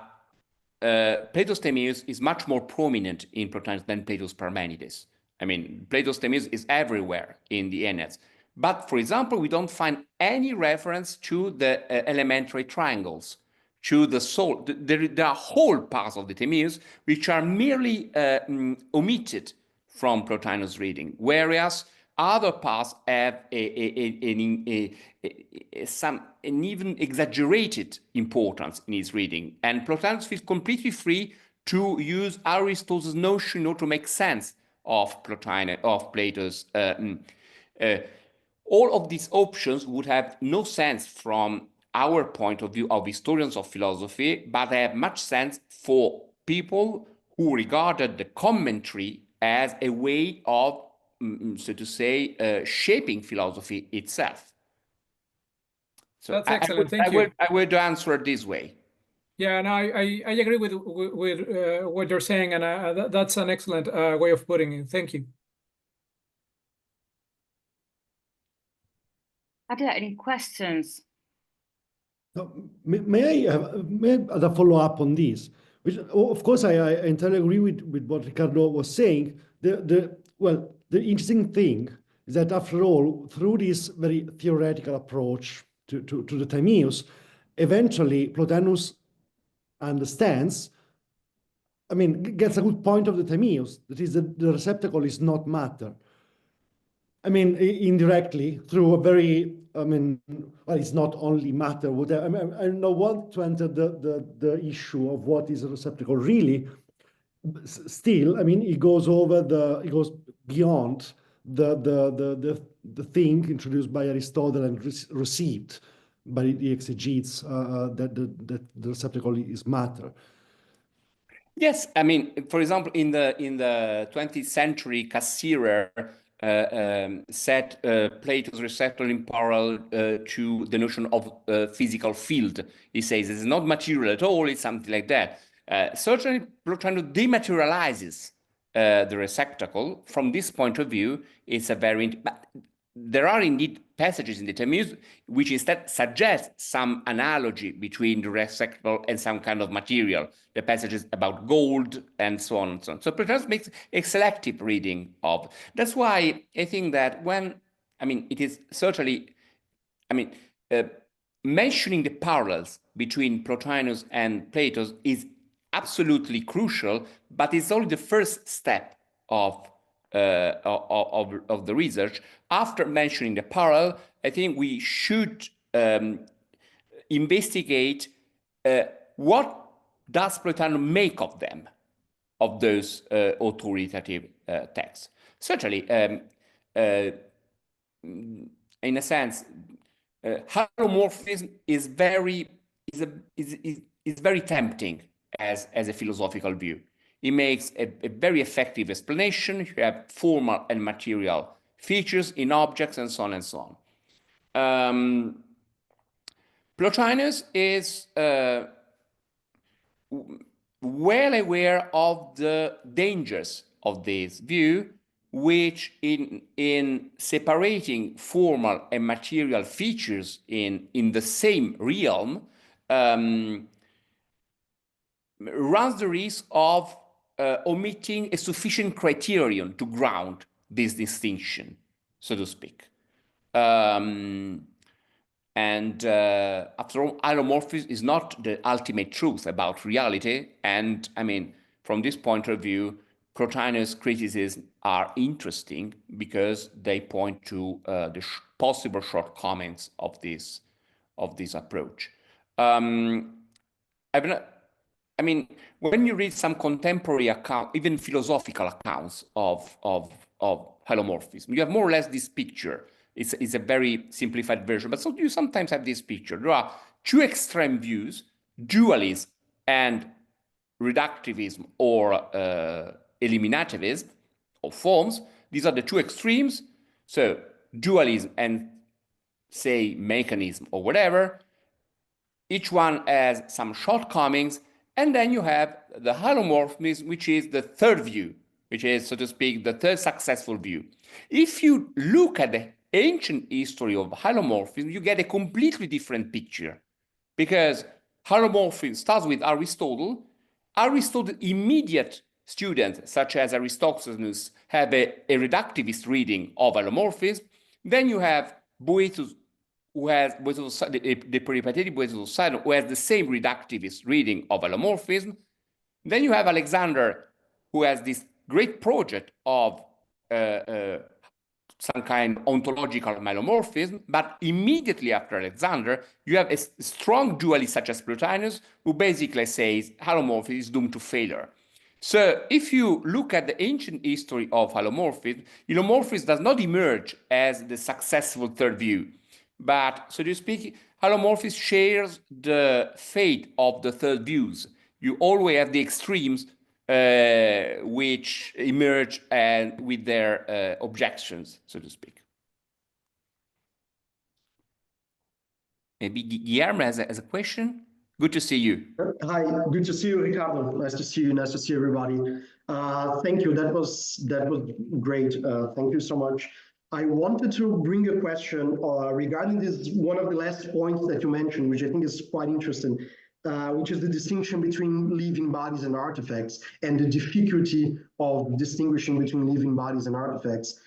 Plato's Timaeus is much more prominent in Plotinus than Plato's Parmenides. I mean, Plato's Timaeus is everywhere in the Enneads. But, for example, we don't find any reference to the elementary triangles, to the soul. There are whole parts of the Timaeus which are merely omitted from Plotinus' reading, whereas other parts have an even exaggerated importance in his reading. And Plotinus feels completely free to use Aristotle's notion in order to make sense of Plato's. All of these options would have no sense from our point of view of historians of philosophy, but they have much sense for people who regarded the commentary as a way of, so to say, shaping philosophy itself. So that's excellent. Thank you. I would answer it this way. Yeah, no, I agree with what you're saying, and that's an excellent way of putting it. Thank you. Are there any questions? No, may I have a follow-up on this? Which, of course, I entirely agree with what Riccardo was saying. Well, the interesting thing is that, after all, through this very theoretical approach to the Timaeus, eventually Plotinus understands, I mean, gets a good point of the Timaeus, that is, that the receptacle is not matter. I mean, indirectly, through a very, I mean, well, it's not only matter, whatever. I mean, I don't want to enter the issue of what is a receptacle really. Still, I mean, it goes beyond the thing introduced by Aristotle and received by the exegetes, that the receptacle is matter. Yes, I mean, for example, in the 20th century, Cassirer set Plato's receptacle in parallel to the notion of physical field. He says it's not material at all, it's something like that. Certainly, Plotinus dematerializes the receptacle. From this point of view, it's a very... But there are indeed passages in the Timaeus which instead suggest some analogy between the receptacle and some kind of material. The passages about gold and so on and so on. So Plotinus makes a selective reading of. That's why I think that when, I mean, it is certainly, I mean, mentioning the parallels between Plotinus and Plato is absolutely crucial, but it's only the first step of the research. After mentioning the parallel, I think we should investigate what does Plotinus make of them, of those authoritative texts. Certainly, in a sense, hylomorphism is very tempting as a philosophical view. It makes a very effective explanation. You have formal and material features in objects and so on and so on. Plotinus is well aware of the dangers of this view, which in separating formal and material features in the same realm runs the risk of omitting a sufficient criterion to ground this distinction, so to speak. After all, hylomorphism is not the ultimate truth about reality. And I mean, from this point of view, Plotinus' criticisms are interesting because they point to the possible shortcomings of this approach. I mean, when you read some contemporary account, even philosophical accounts of hylomorphism, you have more or less this picture. It's a very simplified version, but so you sometimes have this picture. There are two extreme views, dualism and reductivism or eliminativism of forms. These are the two extremes. So dualism and, say, mechanism or whatever, each one has some shortcomings. And then you have the hylomorphism, which is the third view, which is, so to speak, the third successful view. If you look at the ancient history of hylomorphism, you get a completely different picture, because hylomorphism starts with Aristotle. Aristotle's immediate students, such as Aristophanes, have a reductivist reading of hylomorphism. Then you have Boethus, who has the peripatetic Boethus of Sidon, who has the same reductivist reading of hylomorphism. Then you have Alexander, who has this great project of some kind of ontological hylomorphism, but immediately after Alexander, you have a strong dualist such as Plotinus, who basically says hylomorphism is doomed to failure. So if you look at the ancient history of hylomorphism does not emerge as the successful third view, but, so to speak, hylomorphism shares the fate of the third views. You always have the extremes which emerge and with their objections, so to speak. Maybe Guillermo has a question. Good to see you. Hi, good to see you, Riccardo. Nice to see you. Nice to see everybody. Thank you. That was great. Thank you so much. I wanted to bring a question regarding this one of the last points that you mentioned, which I think is quite interesting, which is the distinction between living bodies and artifacts, and the difficulty of distinguishing between living bodies and artifacts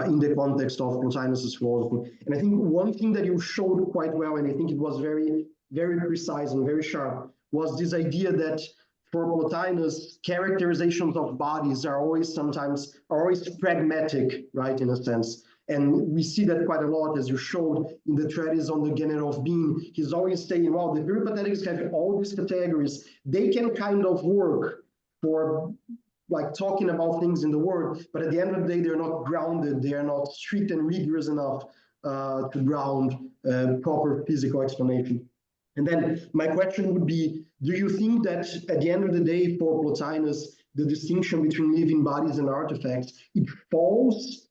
in the context of Plotinus's philosophy. And I think one thing that you showed quite well, and I think it was very precise and very sharp, was this idea that for Plotinus, characterizations of bodies are always pragmatic, right, in a sense. And we see that quite a lot, as you showed in the treatise on the genera of being. He's always saying, well, the peripatetics have all these categories. They can kind of work for like talking about things in the world, but at the end of the day, they're not grounded. They are not strict and rigorous enough to ground proper physical explanation. And then my question would be, do you think that at the end of the day, for Plotinus, the distinction between living bodies and artifacts, it falls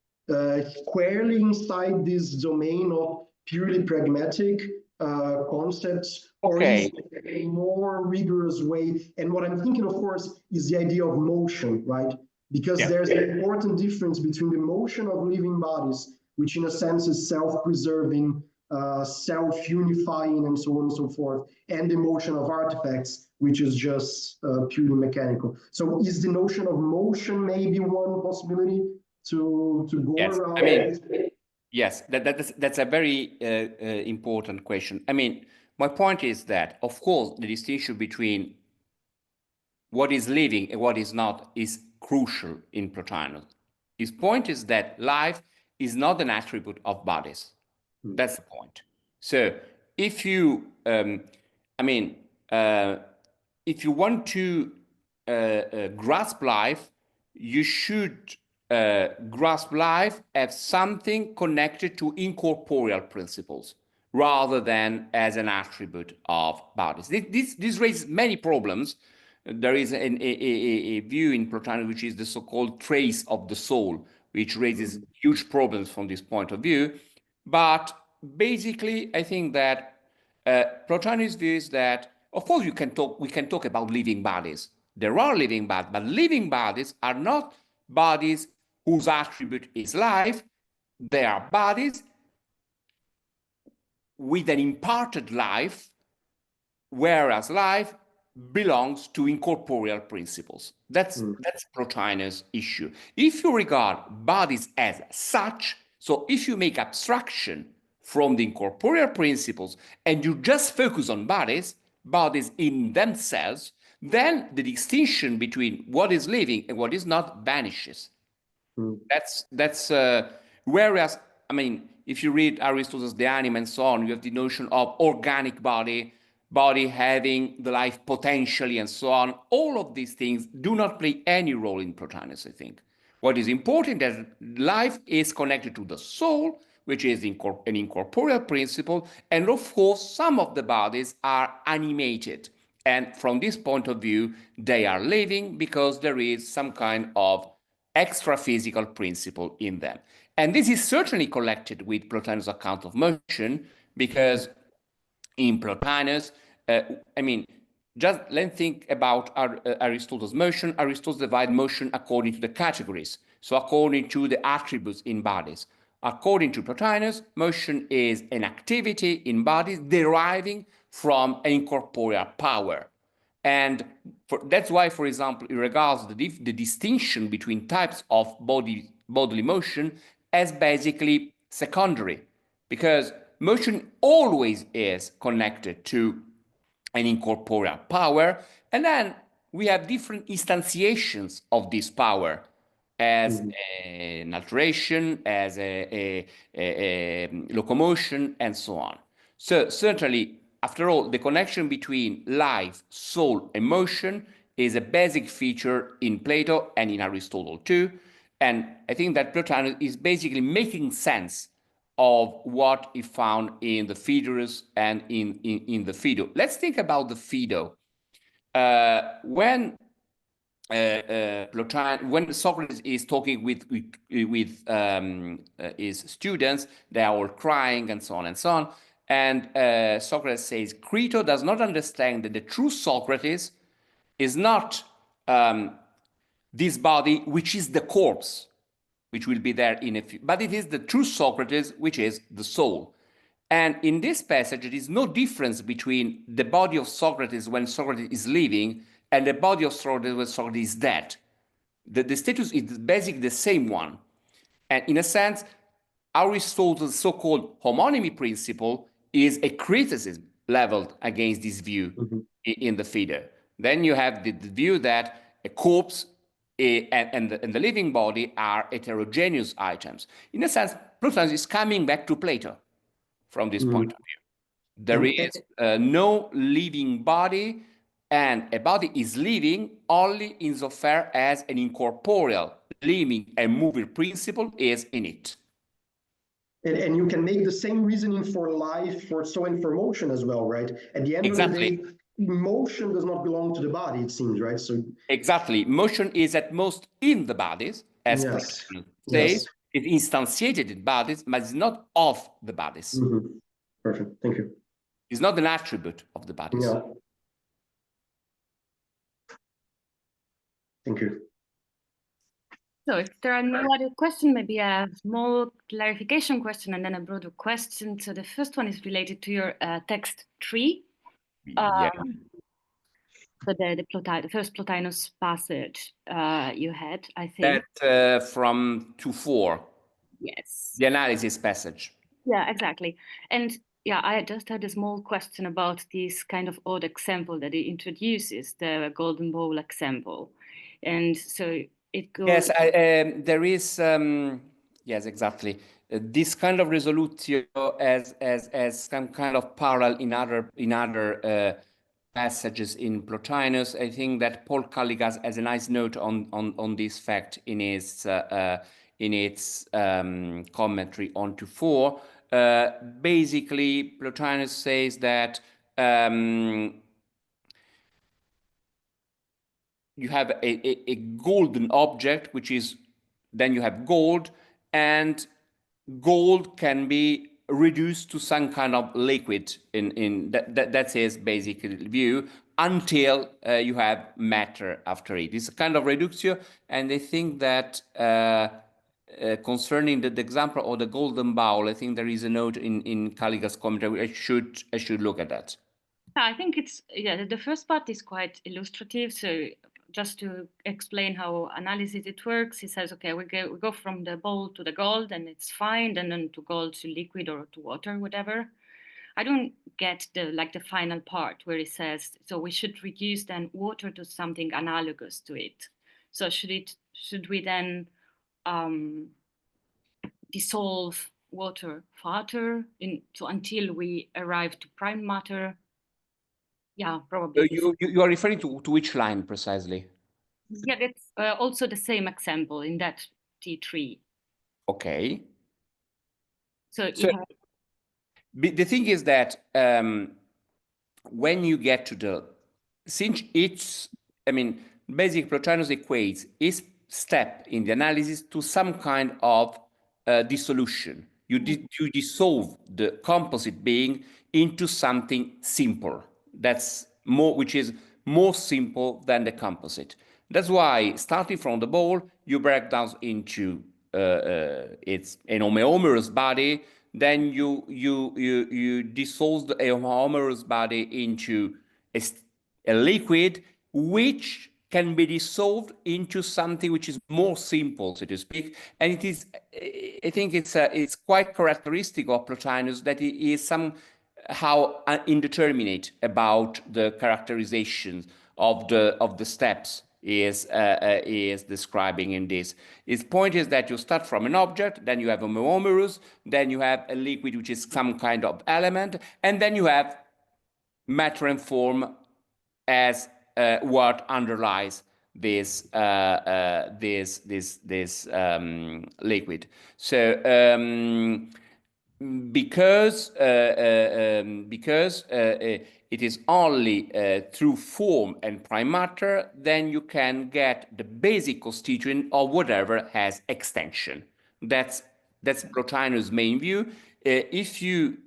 squarely inside this domain of purely pragmatic concepts, or is it a more rigorous way? And what I'm thinking, of course, is the idea of motion, right? Because there's an important difference between the motion of living bodies, which in a sense is self-preserving, self-unifying, and so on and so forth, and the motion of artifacts, which is just purely mechanical. So is the notion of motion maybe one possibility to go around? I mean, yes, that's a very important question. I mean, my point is that, of course, the distinction between what is living and what is not is crucial in Plotinus. His point is that life is not an attribute of bodies. That's the point. So if you, if you want to grasp life, you should grasp life as something connected to incorporeal principles rather than as an attribute of bodies. This raises many problems. There is a view in Plotinus which is the so-called trace of the soul, which raises huge problems from this point of view. But basically, I think that Plotinus views that, of course, we can talk about living bodies. There are living bodies, but living bodies are not bodies whose attribute is life. They are bodies with an imparted life, whereas life belongs to incorporeal principles. That's Plotinus' issue. If you regard bodies as such, so if you make abstraction from the incorporeal principles and you just focus on bodies in themselves, then the distinction between what is living and what is not vanishes. That's whereas, I mean, if you read Aristotle's De Anima and so on, you have the notion of organic body having the life potentially and so on. All of these things do not play any role in Plotinus, I think. What is important is that life is connected to the soul, which is an incorporeal principle, and of course, some of the bodies are animated. And from this point of view, they are living because there is some kind of extra-physical principle in them. And this is certainly connected with Plotinus' account of motion, because in Plotinus, just let's think about Aristotle's motion. Aristotle divides motion according to the categories, so according to the attributes in bodies. According to Plotinus, motion is an activity in bodies deriving from an incorporeal power. And that's why, for example, it regards the distinction between types of bodily motion as basically secondary, because motion always is connected to an incorporeal power, and then we have different instantiations of this power. as an alteration, as a locomotion, and so on. So certainly, after all, the connection between life, soul, and motion is a basic feature in Plato and in Aristotle too. And I think that Plotinus is basically making sense of what he found in the Phaedrus and in the Phaedo. Let's think about the Phaedo. When Socrates is talking with his students, they are all crying and so on and so on. And Socrates says, Crito does not understand that the true Socrates is not this body, which is the corpse, which will be there in a few, but it is the true Socrates, which is the soul. And in this passage, there is no difference between the body of Socrates when Socrates is living and the body of Socrates when Socrates is dead. The status is basically the same one. And in a sense, Aristotle's so-called homonymy principle is a criticism leveled against this view in the Phaedo. Then you have the view that a corpse and the living body are heterogeneous items. In a sense, Plotinus is coming back to Plato from this point of view. There is no living body, and a body is living only insofar as an incorporeal, living and moving principle is in it. And you can make the same reasoning for life, for soul, and for motion as well, right? At the end of the day, motion does not belong to the body, it seems, right? So exactly, motion is at most in the bodies, as Plato says. It instantiated in bodies, but it's not of the bodies. Perfect, thank you. It's not an attribute of the bodies. Yeah. Thank you. So if there are no other questions, maybe a small clarification question and then a broader question. So the first one is related to your text 3. Yeah. So the first Plotinus passage you had, I think. That from 2:4. Yes. The analysis passage. Yeah, exactly. And yeah, I just had a small question about this kind of odd example that he introduces, the golden bowl example. And so it goes... Yes, there is, yes, exactly. This kind of resolutio as some kind of parallel in other passages in Plotinus. I think that Paul Calligas has a nice note on this fact in its commentary on 2:4. Basically, Plotinus says that you have a golden object, which is, then you have gold, and gold can be reduced to some kind of liquid that's his basic view, until you have matter after it. It's a kind of reductio, and I think that concerning the example of the golden bowl, I think there is a note in Calligas' commentary. I should look at that. I think it's, yeah, the first part is quite illustrative. So just to explain how analysis it works, he says, okay, we go from the bowl to the gold and it's fine, and then to gold to liquid or to water, whatever. I don't get the final part where he says, so we should reduce then water to something analogous to it. So should we then dissolve water further until we arrive to prime matter? Yeah, probably. You are referring to which line precisely? Yeah, that's also the same example in that T3. Okay. So the thing is that when you get to since it's, I mean, basic Plotinus equates each step in the analysis to some kind of dissolution. You dissolve the composite being into something simple. That's which is more simple than the composite. That's why, starting from the bowl, you break down into it's an homomerous body. Then you dissolve the homomerous body into a liquid, which can be dissolved into something which is more simple, so to speak. And it is, I think it's quite characteristic of Plotinus that he is somehow indeterminate about the characterizations of the steps is describing in this. His point is that you start from an object, then you have a homomerus, then you have a liquid which is some kind of element, and then you have matter and form as what underlies this liquid. So because it is only through form and prime matter, then you can get the basic constituent of whatever has extension. That's Plotinus' main view. If you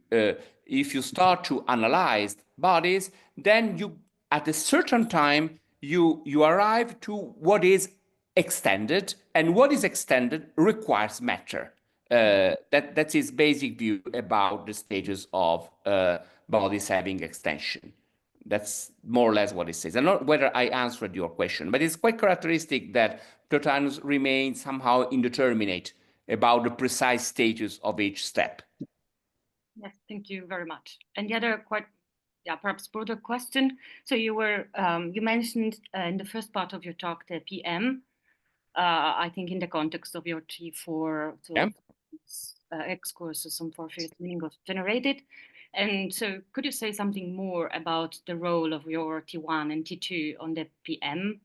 start to analyze bodies, then you at a certain time you arrive to what is extended, and what is extended requires matter. That's his basic view about the stages of bodies having extension. That's more or less what it says. I don't know whether I answered your question, but it's quite characteristic that Plotinus remains somehow indeterminate about the precise stages of each step. Yes, thank you very much. And the other perhaps broader question. So you mentioned in the first part of your talk the PM. I think in the context of your T4 X courses on Porphyry's meaning of generated. And so could you say something more about the role of your T1 and T2 on the PM?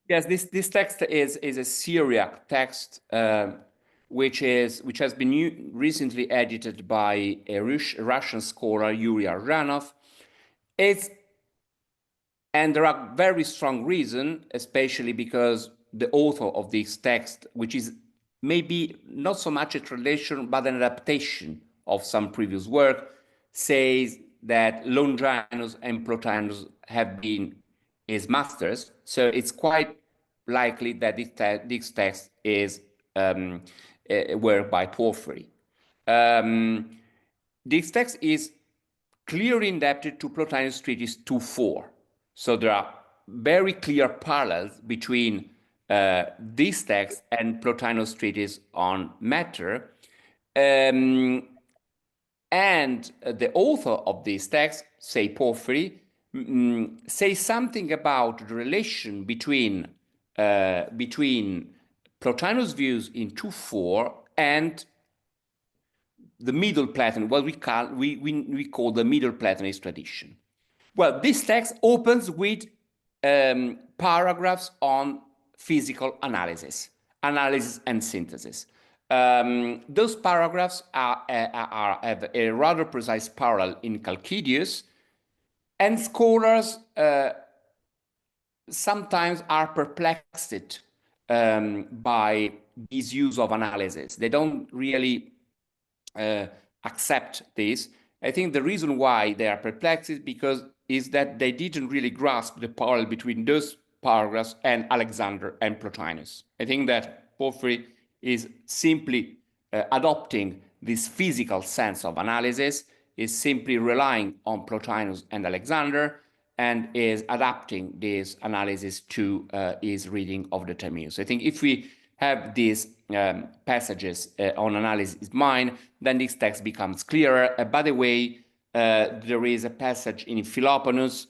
Yes, this text is a Syriac text, which has been recently edited by a Russian scholar, Yuri Arzhanov. And there are very strong reasons, especially because the author of this text, which is maybe not so much a translation, but an adaptation of some previous work, says that Longinus and Plotinus have been his masters. So it's quite likely that this text is a work by Porphyry. This text is clearly indebted to Plotinus' treatise 2.4. So there are very clear parallels between this text and Plotinus' treatise on matter. And the author of this text, say Porphyry, says something about the relation between Plotinus' views in 2.4 and the Middle Platon, what we call the Middle Platonist tradition. Well, this text opens with paragraphs on physical analysis and synthesis. Those paragraphs have a rather precise parallel in Chalcidius, and scholars sometimes are perplexed by this use of analysis. They don't really accept this. I think the reason why they are perplexed is that they didn't really grasp the parallel between those paragraphs and Alexander and Plotinus. I think that Porphyry is simply adopting this physical sense of analysis, is simply relying on Plotinus and Alexander, and is adapting this analysis to his reading of the Timaeus. I think if we have these passages on analysis in mind, then this text becomes clearer. By the way, there is a passage in Philoponus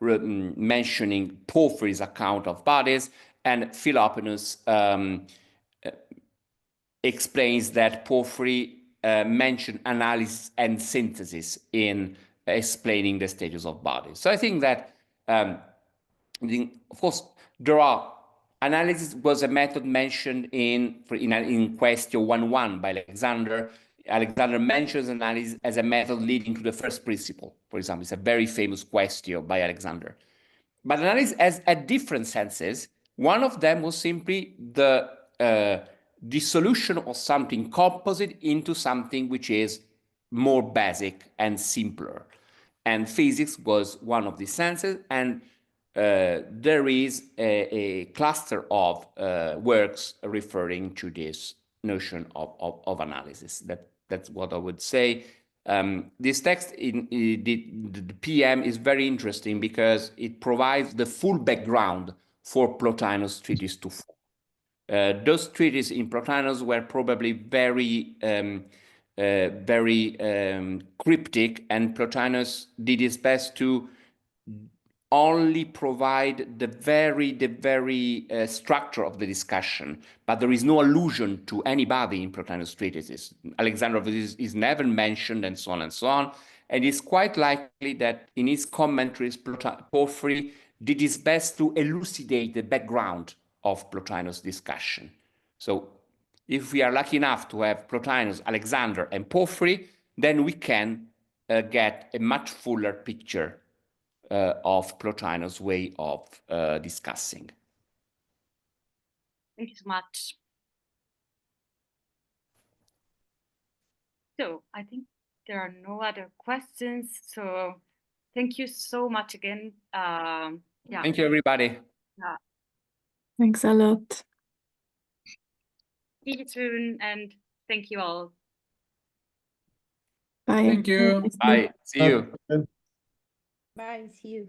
mentioning Porphyry's account of bodies, and Philoponus explains that Porphyry mentioned analysis and synthesis in explaining the stages of bodies. So I think that, of course, there are analysis was a method mentioned in Question 1.1 by Alexander. Alexander mentions analysis as a method leading to the first principle, for example. It's a very famous question by Alexander. But analysis has different senses. One of them was simply the dissolution of something composite into something which is more basic and simpler. And physics was one of these senses, and there is a cluster of works referring to this notion of analysis. That's what I would say. This text in the PM is very interesting because it provides the full background for Plotinus' treatise 2.4. Those treatises in Plotinus were probably very cryptic, and Plotinus did his best to only provide the very structure of the discussion, but there is no allusion to anybody in Plotinus' treatises. Alexander of is never mentioned, and so on and so on. And it's quite likely that in his commentaries, Porphyry did his best to elucidate the background of Plotinus' discussion. So if we are lucky enough to have Plotinus, Alexander, and Porphyry, then we can get a much fuller picture of Plotinus' way of discussing. Thank you so much. So I think there are no other questions. So thank you so much again. Yeah. Thank you, everybody. Thanks a lot. See you soon, and thank you all. Bye. Thank you. Nice day. Bye. See you. Uh, Bye. See you.